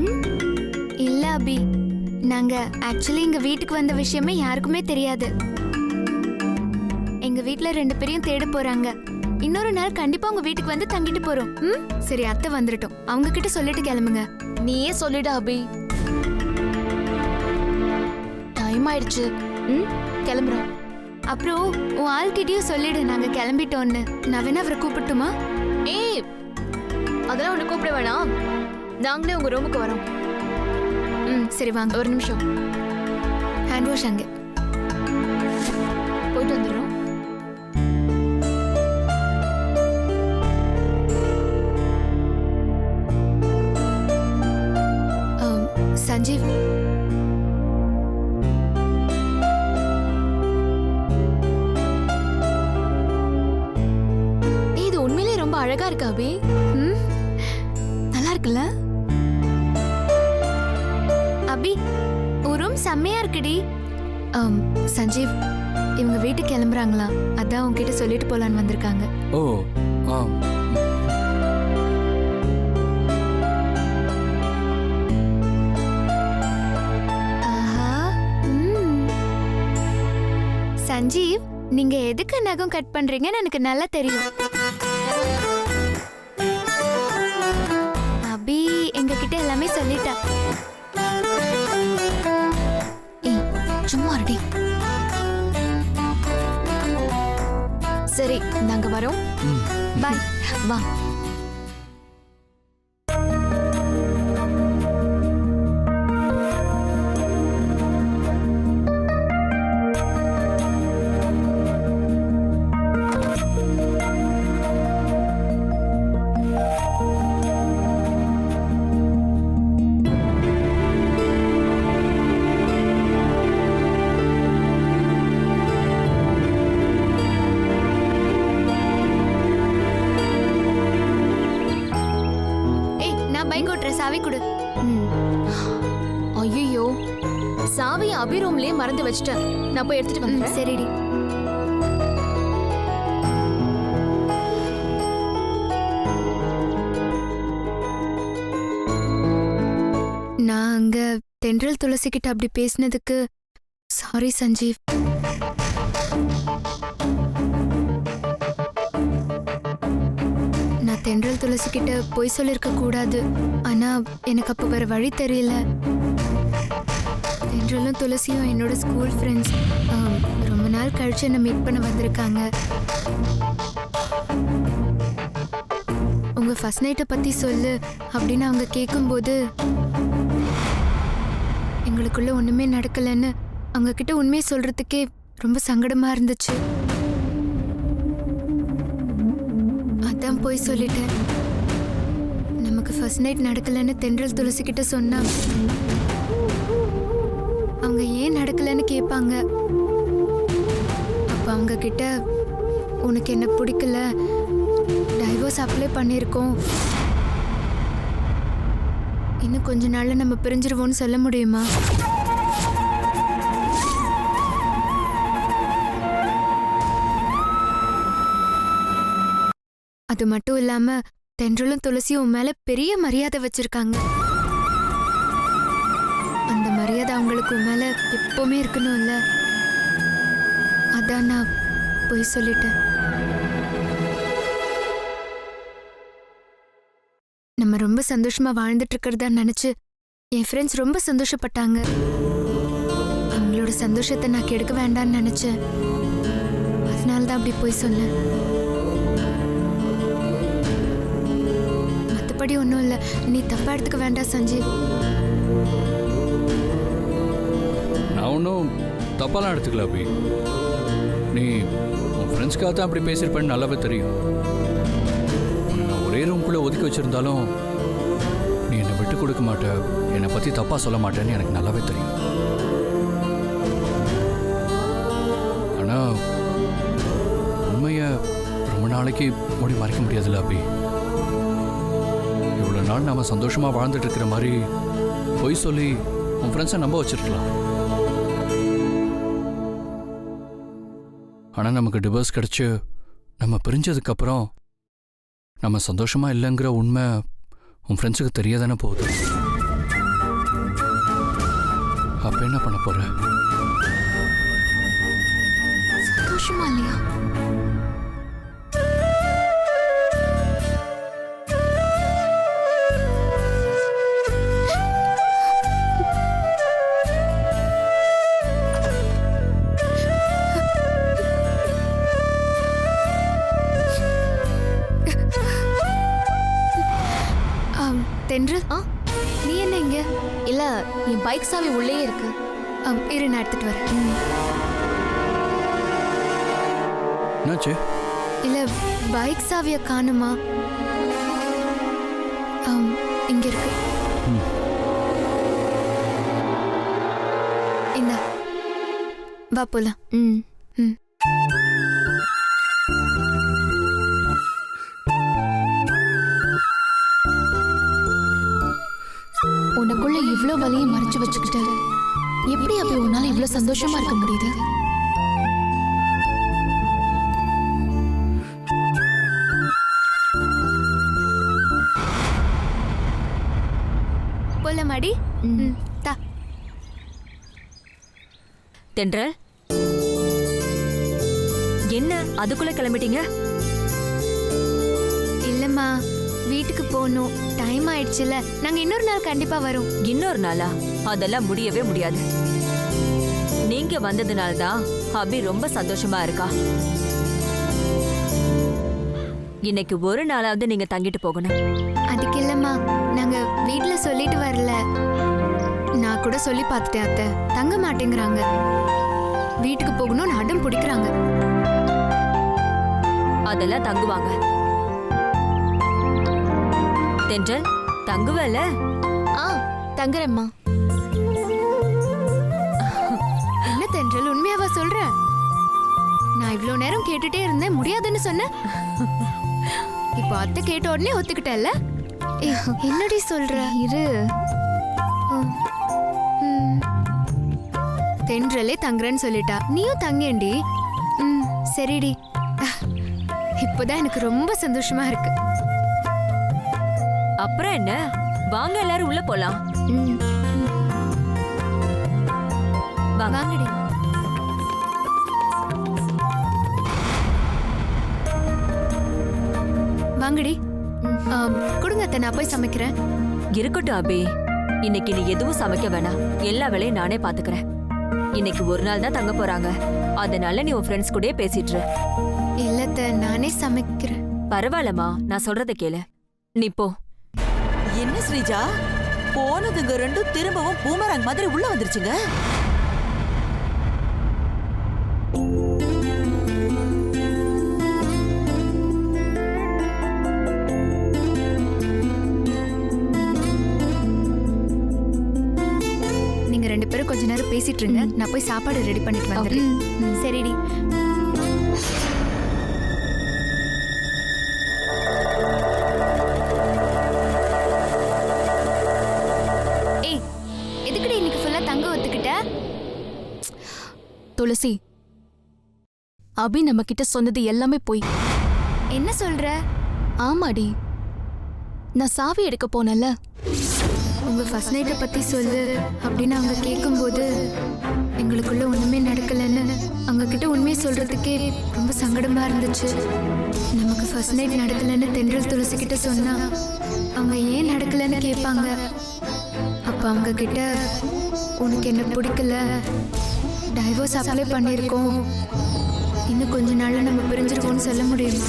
இல்ல அபி, நாங்க ஆக்சுவலி எங்க வீட்டுக்கு வந்த விஷயமே யாருக்குமே தெரியாது. எங்க வீட்ல ரெண்டு பேரையும் தேட போறாங்க. இன்னொரு நாள் கண்டிப்பா உங்க வீட்டுக்கு வந்து தங்கிட்டு போறோம். சரி, அத்தை வந்துட்டோம். அவங்க கிட்ட சொல்லிட்டு கிளம்புங்க. நீயே சொல்லிடு அபி. டைம் ஆயிடுச்சு. கிளம்புறோம். அப்புறம் உன் ஆள்கிட்டயும் சொல்லிடு நாங்க கிளம்பிட்டோன்னு. நான் வேணா அவரை கூப்பிட்டுமா? ஏய் அதெல்லாம் உன்னை கூப்பிட வேணாம். நாங்களே உங்க ரூமுக்கு வரோம். சரி வாங்க. ஒரு நிமிஷம். ஹேண்ட் வாஷ் அங்கே. போயிட்டு வந்துடுறோம். சஞ்சீவ், இது உண்மையிலே ரொம்ப அழகா இருக்கு அபி. நல்லா இருக்குல்ல? அபி, ஒரு ரூம் செம்மையா இருக்குடி. சஞ்சீவ், இவங்க வீட்டுக்கு கிளம்புறாங்களா? அதான் உங்ககிட்ட சொல்லிட்டு போலான்னு வந்திருக்காங்க. ஓ, சஞ்சீவ், நீங்க எதுக்கு நகம் கட் பண்றீங்கன்னு எனக்கு நல்லா தெரியும். அபி எங்க கிட்ட எல்லாமே சொல்லிட்டா. ஏய், சும்மா இருடி. சரி, நாங்க வரோம். பாய். வா. ஏய், நான் பைக் ஓட்டுற சாவி கொடு. ஐயோ, சாவியை அபி ரூம்லயே மறந்து வச்சிட்டேன். நான் போய் எடுத்துட்டு வந்துடுறேன். சரிடி. நான் அங்க தென்றல் துளசி கிட்ட அப்படி பேசினதுக்கு சாரி சஞ்சீவ். நான் தென்றல் துளசி கிட்ட பொய் சொல்லிருக்க கூடாது. ஆனா எனக்கு அப்ப வேற வழி தெரியல. தென்றலும் துளசியும் என்னோட ஸ்கூல் ஃப்ரெண்ட்ஸ். ரொம்ப நாள் கழிச்சு என்ன மீட் பண்ண வந்திருக்காங்க. உங்க ஃபர்ஸ்ட் நைட்டை பத்தி சொல்லு அப்படின்னு அவங்க கேட்கும்போது எங்களுக்குள்ள ஒண்ணுமே நடக்கலன்னு அவங்க கிட்ட உண்மையை சொல்றதுக்கே ரொம்ப சங்கடமா இருந்துச்சு. அதான் போய் சொல்லிட்டேன். நமக்கு ஃபர்ஸ்ட் நைட் நடக்கலன்னு தென்றல் துளசி கிட்ட சொன்னா அவங்க ஏன் நடக்கலன்னு கேட்பாங்க. அப்ப அவங்க கிட்ட உனக்கு என்ன பிடிக்கல, டைவோர்ஸ் அப்ளை பண்ணியிருக்கோம், இன்னும் கொஞ்ச நாள்ல நம்ம பிரிஞ்சிருவோம்னு சொல்ல முடியுமா? அது மட்டும் இல்லாம தென்றலும் துளசியும் உன் மேல பெரிய மரியாதை வச்சிருக்காங்க. அந்த மரியாதை அவங்களுக்கு உன் மேல எப்பவுமே இருக்கணும்ல. அதான் நான் போய் சொல்லிட்டேன். நம்ம ரொம்ப சந்தோஷமா வாழ்ந்துட்டு இருக்கிறதா நினைச்சு என் ஃப்ரெண்ட்ஸ் ரொம்ப சந்தோஷப்பட்டாங்க. அவங்களோட சந்தோஷத்தை நான் கெடுக்க வேண்டாம்னு நினைச்சேன். அதனால தான் அப்படி போய் சொன்னேன். மற்றபடி ஒன்றும் இல்லை. நீ தப்பா எடுத்துக்க வேண்டாம் சஞ்சீவ். நான் ஒன்றும் தப்பாலாம் எடுத்துக்கல அபி. நீ உன் ஃப்ரெண்ட்ஸ்க்காக தான் அப்படி பேசியிருப்பேன்னு நல்லாவே தெரியும். நான் ஒரே ரூம்குள்ளே ஒதுக்கி வச்சுருந்தாலும் நீ என்னை விட்டு கொடுக்க மாட்ட, என்னை பற்றி தப்பாக சொல்ல மாட்டேன்னு எனக்கு நல்லாவே தெரியும். ஆனால் உண்மையை ரொம்ப நாளைக்கு மூடி மறைக்க முடியாதுல்ல அபி. இவ்வளோ நாள் நாம் சந்தோஷமாக வாழ்ந்துட்டு இருக்கிற மாதிரி பொய் சொல்லி உன் ஃப்ரெண்ட்ஸை நம்ப வச்சிருக்கலாம். ஆனால் நமக்கு டிவோர்ஸ் கிடச்சி நம்ம பிரிஞ்சதுக்கப்புறம் நம்ம சந்தோஷமாக இல்லைங்கிற உண்மை உன் ஃப்ரெண்ட்ஸுக்கு தெரியாதானே போகுது. அப்போ என்ன பண்ண போற? சந்தோஷமா இல்லையா? தென்றல், நீ என்ன இங்க? இல்ல, என் பைக் சாவி உள்ளே இருக்கு. இரு, நான் எடுத்துட்டு வரேன். என்னாச்சு? இல்ல, பைக் சாவிய காணுமா? இங்க இருக்கு. இந்த வா போலாம். உனக்குள்ள இவ்ளோ வலியை மறைச்சு வச்சுக்கிட்டு எப்படி அப்படி உன்னால இவ்ளோ சந்தோஷமா இருக்க முடியுது? போலாமாடி? தா. தென்றல், என்ன அதுக்குள்ள கிளம்பிட்டீங்க? இல்லம்மா, வீட்டுக்கு போகணும். டைம் ஆயிடுச்சுல. நாங்க இன்னொரு நாள் கண்டிப்பா வரோம். இன்னொரு நாளா? அதெல்லாம் முடியவே முடியாது. நீங்க வந்ததுனால தான் அபி ரொம்ப சந்தோஷமா இருக்கா. இன்னைக்கு ஒரு நாளாவது நீங்க தங்கிட்டு போகணும். அதுக்கு இல்லம்மா, நாங்க வீட்ல சொல்லிட்டு வரல. நான் கூட சொல்லி பார்த்துட்டேன் அத்தை. தங்க மாட்டேங்கிறாங்க. வீட்டுக்கு போகணும்னு அடம் பிடிக்கிறாங்க. அதெல்லாம் தங்குவாங்க. தென்றல், தங்குவல? ஆ தங்குறேம்மா. என்ன தென்றல், உண்மையாவா சொல்ற? நான் இவ்ளோ நேரம் கேட்டுட்டே இருந்தேன், முடியாதுன்னு சொன்னேன். இப்போ அத்தை கேட்ட உடனே ஒத்துக்கிட்டல? என்னடி சொல்ற? இரு. தென்றலே தங்குறேன்னு சொல்லிட்டா, நீயும் தங்கேண்டி. சரிடி. இப்போதான் எனக்கு ரொம்ப சந்தோஷமா இருக்கு. அப்புறம் என்ன, வாங்க எல்லாரும் உள்ள போலாம். வாங்கடி. வாங்கடி. கொடுங்க அத்தை, நான் போய் சமைக்கிறேன். இருக்கட்டும் அபி, இன்னைக்கு நீ எதுவும் சமைக்க வேணாம். எல்லா வேலையும் நானே பாத்துக்கிறேன். இன்னைக்கு ஒரு நாள் தான் தங்க போறாங்க. அதனால நீ உன் ஃப்ரெண்ட்ஸ் கூடயே பேசிட்டு இரு. இல்ல அத்தை, நானே சமைக்கிறேன். பரவாயில்லம்மா, நான் சொல்றத கேளு. நீ போ. என்ன ஸ்ரீஜா, போனதுங்க ரெண்டும் திரும்பவும் பூமராங் மாதிரி உள்ள வந்துருச்சுங்க. நீங்க ரெண்டு பேரும் கொஞ்ச நேரம் பேசிட்டு இருங்க. நான் போய் சாப்பாடு ரெடி பண்ணிட்டு வந்துடுறேன். சரிடி. ஏய், எதுக்குடி இன்னைக்கு ஃபுல்லா தங்க ஒத்துக்கிட்ட? துளசி, அபி நம்ம கிட்ட சொன்னது எல்லாமே போய். என்ன சொல்ற? ஆமாடி, நான் சாவி எடுக்க போனல. உங்க ஃபர்ஸ்ட் நைட்டை பத்தி சொல்லு அப்படின்னு அவங்க கேட்கும்போது எங்களுக்குள்ள ஒண்ணுமே நடக்கலன்னு அவங்க கிட்ட உண்மையை சொல்றதுக்கே ரொம்ப சங்கடமா இருந்துச்சு. நமக்கு ஃபர்ஸ்ட் நைட் நடக்கலன்னு தென்றல் துளசி கிட்ட சொன்னா அவங்க ஏன் நடக்கலன்னு கேட்பாங்க. அப்ப அவங்க கிட்ட உனக்கு என்ன பிடிக்கல, டைவோர்ஸ் அப்ளை பண்ணியிருக்கோம், இன்னும் கொஞ்ச நாள்ல நம்ம பிரிஞ்சிருக்கோம்னு சொல்ல முடியுமா?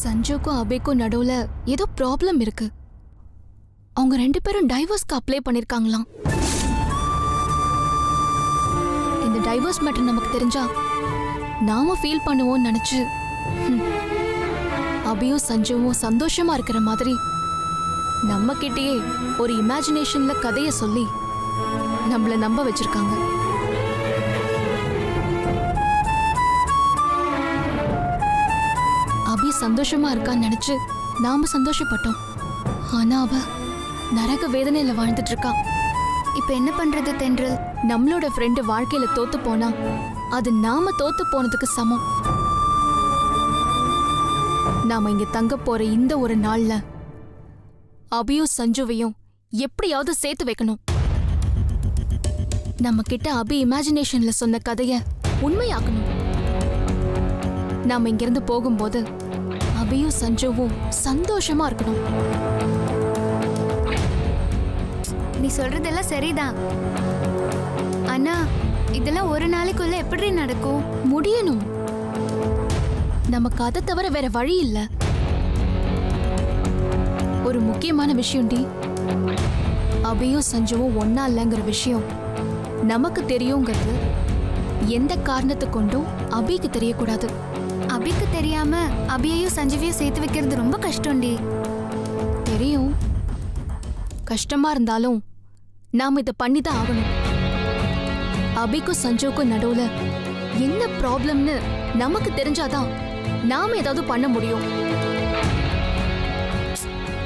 சஞ்சுக்கும் அபிக்கும் நடுவுல ஏதோ ப்ராப்ளம் இருக்கு. அவங்க ரெண்டு பேரும் டைவர்ஸ்க்கு அப்ளை பண்ணிருக்காங்களாம். இந்த டைவர்ஸ் மேட்டர் நமக்கு தெரிஞ்சா நாம ஃபீல் பண்ணுவோம்னு நினைச்சு அபியும் சஞ்சுவும் சந்தோஷமா இருக்கிற மாதிரி நம்ம கிட்டயே ஒரு இமேஜினேஷன்ல கதைய சொல்லி நம்மள நம்ப வச்சிருக்காங்க. அபி சந்தோஷமா இருக்கான்னு நினைச்சு நாம சந்தோஷப்பட்டோம். ஆனா அவ நரக வேதனையில வாழ்ந்துட்டு இருக்கா. இப்ப என்ன பண்றது தென்றல்? நம்மளோட ஃப்ரெண்டு வாழ்க்கையில தோத்து போனா அது நாம தோத்து போனதுக்கு சமம். நாம இங்க தங்க போற இந்த ஒரு நாள்ல அபியும் சஞ்சுவையும் எப்படியாவது சேர்த்து வைக்கணும். நம்ம கிட்ட அபி இமேஜினேஷன்ல சொன்ன கதைய உண்மையாக்கணும். நாம இங்கிருந்து போகும்போது அபியும் சஞ்சுவும் சந்தோஷமா இருக்கணும். நீ சொல்றதெல்லாம் சரிதான். ஆனா இதெல்லாம் ஒரு நாளைக்குள்ள எப்படி நடக்கும்? முடியணும். நமக்கு அதை தவிர வேற வழி இல்ல. ஒரு முக்கியமான விஷயம் டி, அபியும் சஞ்சுவும் ஒன்னா இல்லைங்கிற விஷயம் நமக்கு தெரியுங்கிறது எந்த காரணத்தை கொண்டும் அபிக்கு தெரியக்கூடாது. அபிக்கு தெரியாம அபியையும் சஞ்சீவையும் சேர்த்து வைக்கிறது ரொம்ப கஷ்டம்டி. தெரியும், கஷ்டமா இருந்தாலும் நாம இதை பண்ணிதான் ஆகணும். அபிக்கும் சஞ்சுவுக்கும் நடுவுல என்ன ப்ராப்ளம்னு நமக்கு தெரிஞ்சாதான் நாம ஏதாவது பண்ண முடியும்.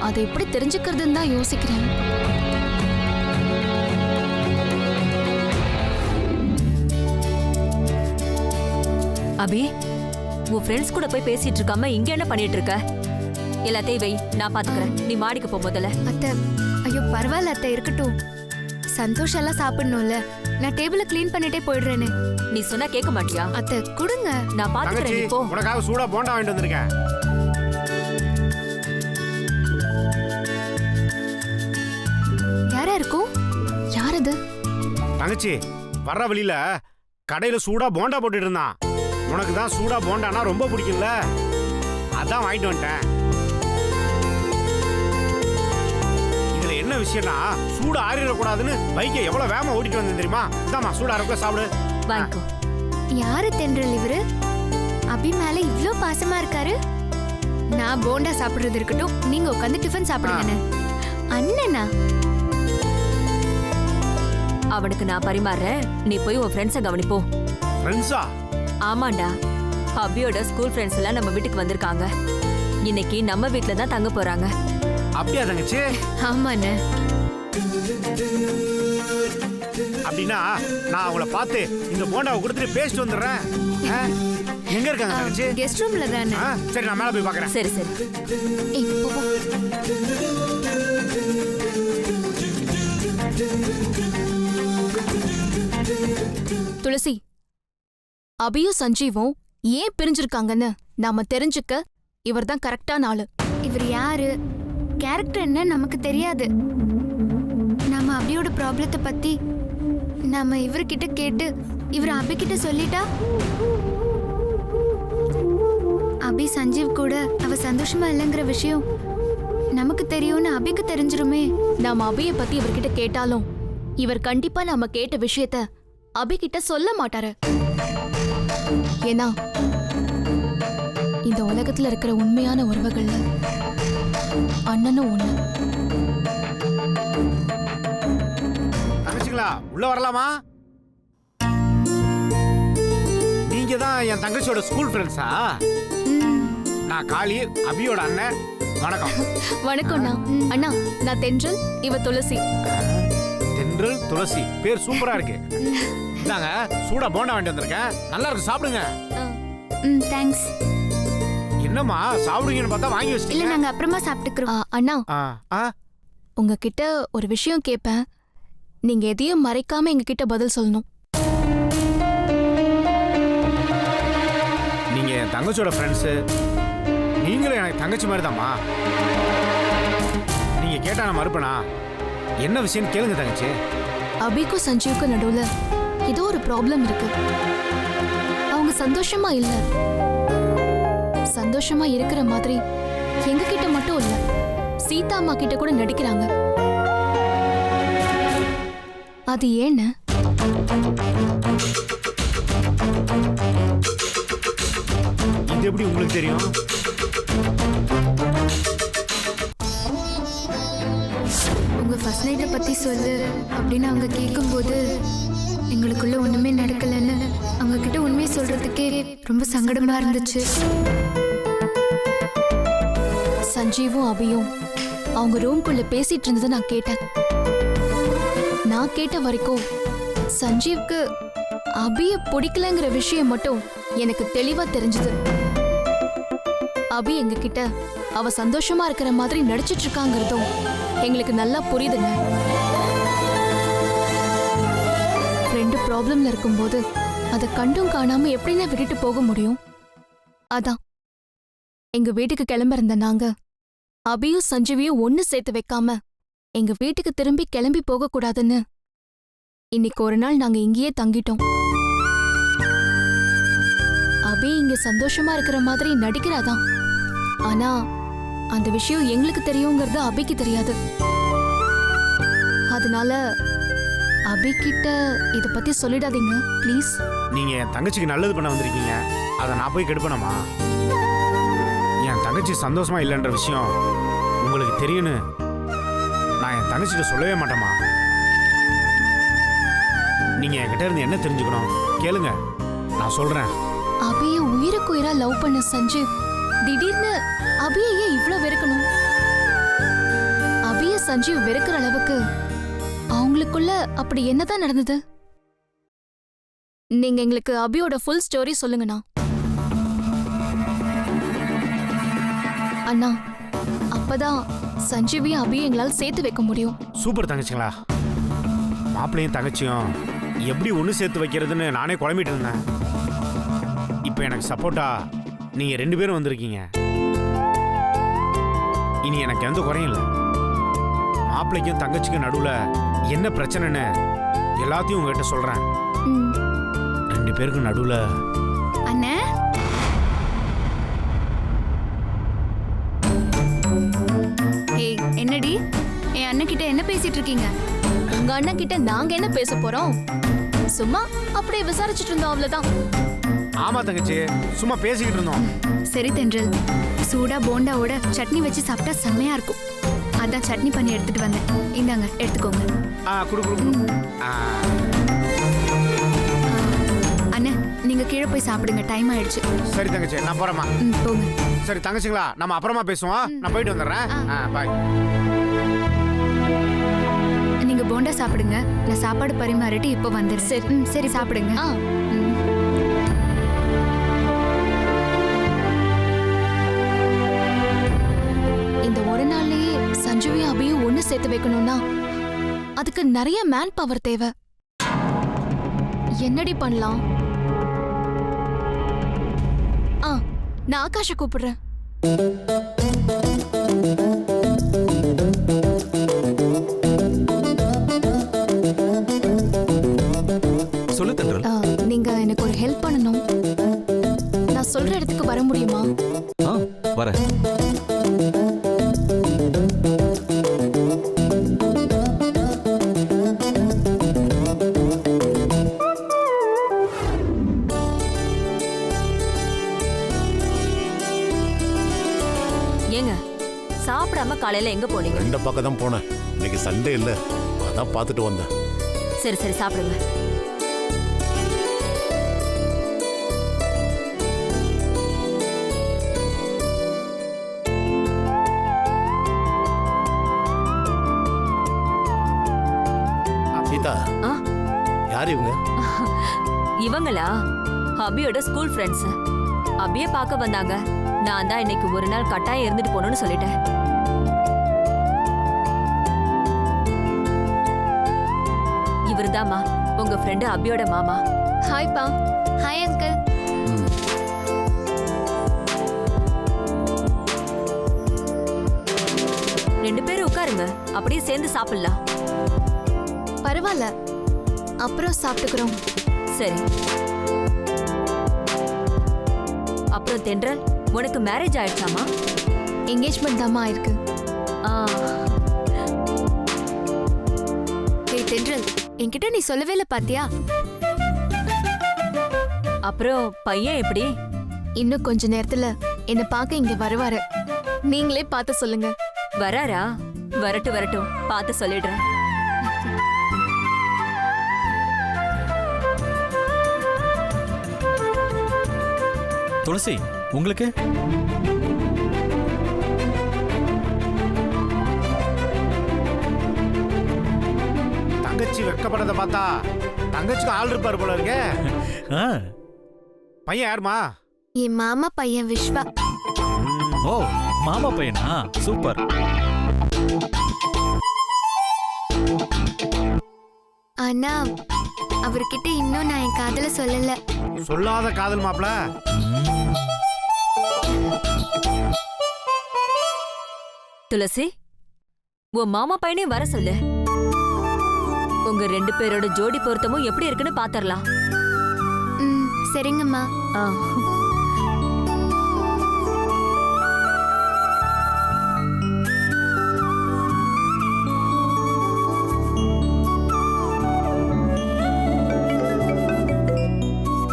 அதை எப்படி தெரிஞ்சுக்கிறதுன்னு தான் யோசிக்கிறேன். அபி, உன் ஃப்ரெண்ட்ஸ் கூட போய் பேசிட்டு இருக்காம இங்க என்ன பண்ணிட்டு இருக்க? எல்லாத்தையும் வை, நான் பாத்துக்கிறேன். நீ மாடிக்கு போ முதல்ல. அத்தை, ஐயோ பரவாயில்ல அத்தை, இருக்கட்டும். சந்தோஷ் எல்லாம் சாப்பிடணும்ல. நான் டேபிள க்ளீன் பண்ணிட்டே போயிடுறேனே. நீ சொன்னா கேட்க மாட்டியா? அத்தை கொடுங்க. நான் பாத்துக்கிறேன், தங்கச்சி நீ போ. உனக்காக சூடா போண்டா வாங்கிட்டு வந்திருக்கேன். யாரா இருக்கும்? யார் அது? தங்கச்சி வர்ற வழியில கடையில சூடா போண்டா போட்டுட்டு இருந்தான். உனக்கு தான் சூடா போண்டானா ரொம்ப பிடிக்கும்ல, அதான் வாங்கிட்டு வந்துட்டேன். இதுல என்ன விஷயம்னா சூடு ஆறிடக்கூடாதுன்னு பைக்கை எவ்வளவு வேகமா ஓட்டிட்டு வந்தேன் தெரியுமா? இதாம்மா சூடா இருக்குள்ள சாப்பிடு. வாங்கிக்கோ. யாரு தென்றல் இவரு? அபி மேல இவ்ளோ பாசமா இருக்காரு. நான் போண்டா சாப்பிடுறது இருக்கட்டும், நீங்க உட்காந்து டிஃபன் சாப்பிடுங்க. அண்ணனா? அவனுக்கு நான் பரிமாறேன், நீ போய் உன் ஃப்ரெண்ட்ஸை கவனிப்போ. ஃப்ரெண்ட்ஸா? ஆமாண்டா, அபியோட ஸ்கூல் ஃப்ரெண்ட்ஸ் எல்லாம் நம்ம வீட்டுக்கு வந்திருக்காங்க. இன்னைக்கு நம்ம வீட்ல தான் தங்க போறாங்க. அப்படியா தங்கச்சி? ஆமாண்ணே. அப்படின்னா நான் அவங்கள பார்த்து இந்த போண்டாவை கொடுத்துட்டு பேசிட்டு வந்துடுறேன். எங்க இருக்காங்க தங்கச்சி? கெஸ்ட் ரூம்ல தானே. சரி, நான் மேல போய் பார்க்கறேன். சரி சரி. ஏய், போ போ. துளசி, அபியும் சஞ்சீவும் ஏன் பிரிஞ்சிருக்காங்கன்னு நாம தெரிஞ்சுக்க இவர்தான் கரெக்டான ஆளு. இவர் யாரு, கேரக்டர் என்ன நமக்கு தெரியாது. நம்ம அபியோட ப்ராப்ளத்தை பத்தி நாம இவர்கிட்ட கேட்டு இவர் அபி கிட்ட சொல்லிட்டா, அபி சஞ்சீவ் கூட அவ சந்தோஷமா இல்லைங்கிற விஷயம் நமக்கு தெரியும்னு அபிக்கு தெரிஞ்சிருமே. நாம அபிய பத்தி இவர்கிட்ட கேட்டாலும் இவர் கண்டிப்பா நாம கேட்ட விஷயத்த அபி கிட்ட சொல்ல மாட்டாரு. ஏன்னா இந்த உலகத்துல இருக்கிற உண்மையான உறவுகள்ல அண்ணனும் ஒண்ணு. தங்கச்சிங்களா உள்ள வரலாமா? நீங்க தான் என் தங்கச்சியோட ஸ்கூல் ஃப்ரெண்ட்ஸா? நான் காளி, அபியோட அண்ணன். வணக்கம். வணக்கம்ண்ணா. அண்ணா, நான் தென்றல், இவ துளசி. தென்றல் துளசி, பேர் சூப்பரா இருக்கு. இந்தாங்க சூடா போண்டா வாங்கிட்டு வந்திருக்கேன், நல்லா இருக்கு, சாப்பிடுங்க. தேங்க்ஸ். என்னம்மா சாப்பிடுங்கன்னு பார்த்தா வாங்கி இல்ல, வச்சிட்டீங்க. நாங்க அப்புறமா சாப்பிட்டுக்கிறோம். அண்ணா, ஆ, உங்ககிட்ட ஒரு விஷயம் கேட்பேன், நீங்க எதையும் மறைக்காம எங்க கிட்ட பதில் சொல்லணும். நீங்க என் தங்கச்சியோட ஃப்ரெண்ட்ஸு, நீங்களும் எனக்கு தங்கச்சி மாதிரி தாம்மா. நீங்க கேட்டா நான் மறுப்பேனா? என்ன விஷயம்னு கேளுங்க தங்கச்சி. அபிக்கும் சஞ்சீவுக்கும் நடுவுல ஏதோ ஒரு ப்ராப்ளம் இருக்கு. அவங்க சந்தோஷமா இல்ல. சந்தோஷமா இருக்கிற மாதிரி எங்க கிட்ட மட்டும் இல்ல, சீதா அம்மா கிட்ட கூட நடிக்கிறாங்க. அது ஏன்னு? இது எப்படி உங்களுக்கு தெரியும்? உங்க ஃபர்ஸ்ட் நைட்டை பத்தி சொல்லு அப்படின்னு அவங்க கேட்கும்போது எங்களுக்குள்ள ஒண்ணுமே நடக்கலன்னு அவங்க கிட்ட உண்மையை சொல்றதுக்கே ரொம்ப சங்கடமா இருந்துச்சு. சஞ்சீவும் அபியும் அவங்க ரூம்குள்ள பேசிட்டு இருந்ததை நான் கேட்டேன். நான் கேட்ட வரைக்கும் சஞ்சீவ்க்கு அபிய பிடிக்கலங்கிற விஷயம் மட்டும் எனக்கு தெளிவா தெரிஞ்சது. அபி எங்க கிட்ட அவ சந்தோஷமா இருக்கிற மாதிரி நடிச்சிட்டு இருக்காங்கிறதும் எங்களுக்கு நல்லா புரியுதுங்க. ரெண்டு ப்ராப்ளம்ல இருக்கும்போது அதை கண்டும் காணாம எப்படின்னா விட்டுட்டு போக முடியும்? அதான் எங்க வீட்டுக்கு கிளம்ப இருந்த நாங்க அபியும் சஞ்சீவியும் ஒன்னு சேர்த்து வைக்காம எங்க வீட்டுக்கு திரும்பி கிளம்பி போக கூடாதுன்னு இன்னைக்கு ஒரு நாள் நாங்க இங்கேயே தங்கிட்டோம். அபி இங்க சந்தோஷமா இருக்கிற மாதிரி நடிக்கிறாதான். ஆனா அந்த விஷயம் எங்களுக்கு தெரியுங்கிறது அபிக்கு தெரியாது. அதனால அபி கிட்ட இத பத்தி சொல்லிடாதீங்க ப்ளீஸ். நீங்க என் தங்கச்சிக்கு நல்லது பண்ண வந்திருக்கீங்க, அதை நான் போய் கெடுப்பேனம்மா? என் தங்கச்சி சந்தோஷமா இல்லைன்ற விஷயம் உங்களுக்கு தெரியும்னு நான் என் தங்கச்சிட்ட சொல்லவே மாட்டேம்மா. நீங்க என்கிட்ட இருந்து என்ன தெரிஞ்சுக்கணும் கேளுங்க, நான் சொல்றேன். அபிய உயிருக்கு உயிரா லவ் பண்ண சஞ்சீவ் திடீர்னு அபிய ஏன் இவ்ளோ வெறுக்கணும்? அபிய சஞ்சீவ் வெறுக்கிற அளவுக்கு அவங்களுக்குள்ள அப்படி என்னதான் நடந்தது? நீங்க எங்களுக்கு அபியோட ஃபுல் ஸ்டோரி சொல்லுங்கண்ணா. அண்ணா, அப்பதான் சஞ்சீவியும் அபியும் எங்களால் சேர்த்து வைக்க முடியும். சூப்பர் தங்கச்சிங்களா, மாப்பிள்ளையும் தங்கச்சியும் எப்படி ஒன்று சேர்த்து வைக்கிறதுன்னு நானே குழம்பிட்டு இருந்தேன். இப்போ எனக்கு சப்போர்ட்டா நீங்க 2 பேரும் வந்திருக்கீங்க. இனி எனக்கு எந்த குறையும் இல்லை. மாப்பிள்ளைக்கும் தங்கச்சிக்கும் நடுவில் என்ன பிரச்சனைன்னு எல்லாத்தையும் உங்ககிட்ட சொல்றேன். 2 பேருக்கும் நடுவில் அண்ணே, ஏய் என்னடி என் அண்ணன் கிட்ட என்ன பேசிட்டு இருக்கீங்க? உங்க அண்ணன் கிட்ட நாங்க என்ன பேச போறோம்? சும்மா அப்படியே விசாரிச்சுட்டு இருந்தோம், அவ்வளவுதான். ஆமா தங்கச்சி, சும்மா பேசிக்கிட்டு இருந்தோம். சரி தென்றல், சூடா போண்டாவோட சட்னி வச்சு சாப்பிட்டா செம்மையா இருக்கும். அதான் சட்னி பண்ணி எடுத்துட்டு வந்தேன். இந்தாங்க எடுத்துக்கோங்க. குடு குடு குடு. அண்ணே நீங்க கீழே போய் சாப்பிடுங்க, டைம் ஆயிடுச்சு. சரி தங்கச்சி, நான் போறேம்மா. போங்க. சரி தங்கச்சிங்களா, நம்ம அப்புறமா பேசுவோம். நான் போயிட்டு வந்துடுறேன். பாய். நீங்க போண்டா சாப்பிடுங்க, நான் சாப்பாடு பரிமாறிட்டு இப்போ வந்துடுறேன். சரி. சரி சாப்பிடுங்க. இந்த ஒரு நாள்லயே சஞ்சுவையும் அபியும் ஒண்ணு சேர்த்து வைக்கணும்னா அதுக்கு நிறைய மேன் பவர் தேவை. என்னடி பண்ணலாம்? நான் ஆகாஷ கூப்பிடுறேன். சொல்லு தென்றல். நீங்க எனக்கு ஒரு ஹெல்ப் பண்ணணும். நான் சொல்ற இடத்துக்கு வர முடியுமா? வரேன். ஏங்க சாப்பிடாம காலையில எங்க போனீங்க? 2 பக்கம் தான் போனேன். இன்னைக்கு சண்டே இல்ல, அதான் பார்த்துட்டு வந்தேன். சரி சரி சாப்பிடுங்க. சீதா, யார் இவங்க? இவங்களா அபியோட ஸ்கூல் ஃப்ரெண்ட்ஸ். அபிய பார்க்க வந்தாங்க. நான் தான் இன்னைக்கு ஒரு நாள் கட்டாயம் இருந்துட்டு போகணும்னு சொல்லிட்டேன். இவர்தாம்மா உங்க ஃப்ரெண்டு அபியோட மாமா. ஹாய்ப்பா. Hi uncle. ரெண்டு பேரும் உட்காருங்க, அப்படியே சேர்ந்து சாப்பிடலாம். பரவாயில்ல, அப்புறம் சாப்பிட்டுக்கிறோம். சரி. அப்புறம் தென்றல், உனக்கு மேரேஜ் ஆயிடுச்சாமா? என்கேஜ்மெண்ட் தாமா ஆயிருக்கு. ஏய் தென்றல், என்கிட்ட நீ சொல்லவே இல்லை பாத்தியா? அப்புறம் பையன் எப்படி? இன்னும் கொஞ்ச நேரத்துல என்ன பார்க்க இங்க வருவாரு. நீங்களே பார்த்து சொல்லுங்க. வராரா? வரட்டும் வரட்டும், பார்த்து சொல்லிடுறேன். துளசி, உங்களுக்கு? தங்கச்சி வெக்கப்படுறத பார்த்தா தங்கச்சிக்கு ஆள் இருப்பாரு போல இருக்கே. பையன் யாருமா? என் மாமா பையன் விஸ்வா. ஓ, மாமா பையனா? சூப்பர். ஆனா அவர்கிட்ட இன்னும் நான் என் காதல சொல்லல. சொல்லாத காதல் மாப்ள. துளசி, உன் மாமா பையனே வர சொல்லு. உங்க 2 பேரோட ஜோடி பொருத்தமும் எப்படி இருக்குன்னு பாத்தரலாம். சரிங்கம்மா.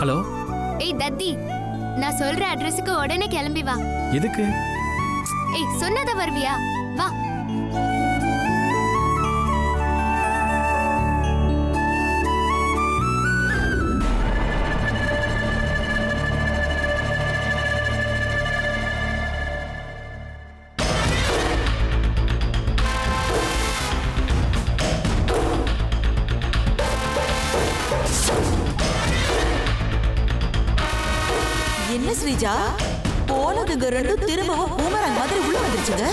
ஹலோ. ஏய் தத்தி, நான் சொல்ற அட்ரஸுக்கு உடனே கிளம்பி வா. எதுக்கு? ஏய் சொன்னத வருவியா? வா. என்ன ஸ்ரீஜா, போனதுங்க 2 திரும்பவும் பூமரங் மாதிரி உள்ள வந்துருச்சுங்க.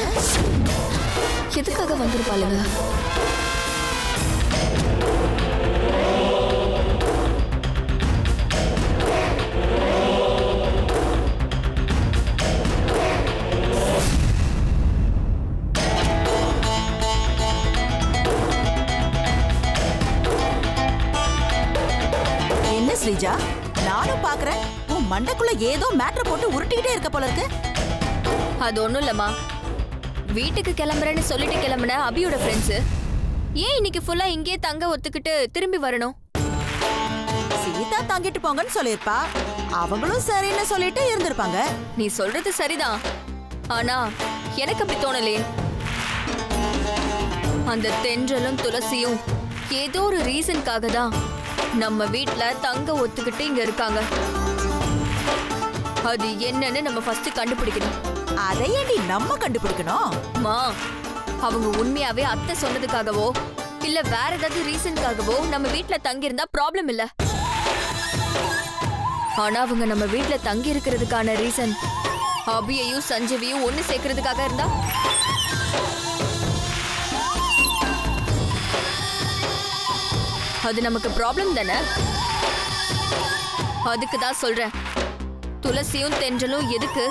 எதுக்காக வந்திருப்பாளுங்க? ஸ்ரீஜா, நானும் பாக்குறேன் உன் மண்டைக்குள்ள ஏதோ மேட்டர் போட்டு உருட்டிக்கிட்டே இருக்க போல இருக்கு. அது ஒண்ணும் இல்லம்மா. வீட்டுக்கு கிளம்புறேன்னு சொல்லிட்டு கிளம்புன அபியோட ஃப்ரெண்ட்ஸ் ஏன் இன்னைக்கு ஃபுல்லா இங்கே தங்க ஒத்துக்கிட்டு திரும்பி வரணும்? சீதா தங்கிட்டு போங்கன்னு சொல்லிருப்பா, அவங்களும் சரின்னு சொல்லிட்டு இருந்திருப்பாங்க. நீ சொல்றது சரிதான், ஆனா எனக்கு அப்படி தோணலே. அந்த தென்றலும் துளசியும் ஏதோ ஒரு ரீசனுக்காக தான் நம்ம வீட்ல தங்க ஒத்துக்கிட்டு இங்க இருக்காங்க. அது என்னன்னு நம்ம ஃபர்ஸ்ட் கண்டுபிடிக்கணும். அதை ஏண்டி நம்ம கண்டுபிடிக்கணும்? மா, அவங்க உண்மையாவே அத்தை சொன்னதுக்காகவோ இல்ல வேற ஏதாவது ரீசனுக்காகவோ நம்ம வீட்ல தங்கி இருந்தா ப்ராப்ளம் இல்ல. ஆனா அவங்க நம்ம வீட்ல தங்கி இருக்கிறதுக்கான ரீசன் அபியையும் சஞ்சீவியும் ஒண்ணு சேர்க்கறதுக்காக இருந்தா அது நமக்கு ப்ராப்ளம் தானே. அதுக்கு தான் சொல்றேன், துளசியும் தென்றலும் எதுக்கு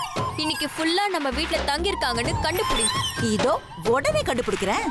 இன்னைக்கு ஃபுல்லா நம்ம வீட்ல தங்கி இருக்காங்கன்னு கண்டுபிடி. இதோ உடனே கண்டுபிடிக்கிறேன்.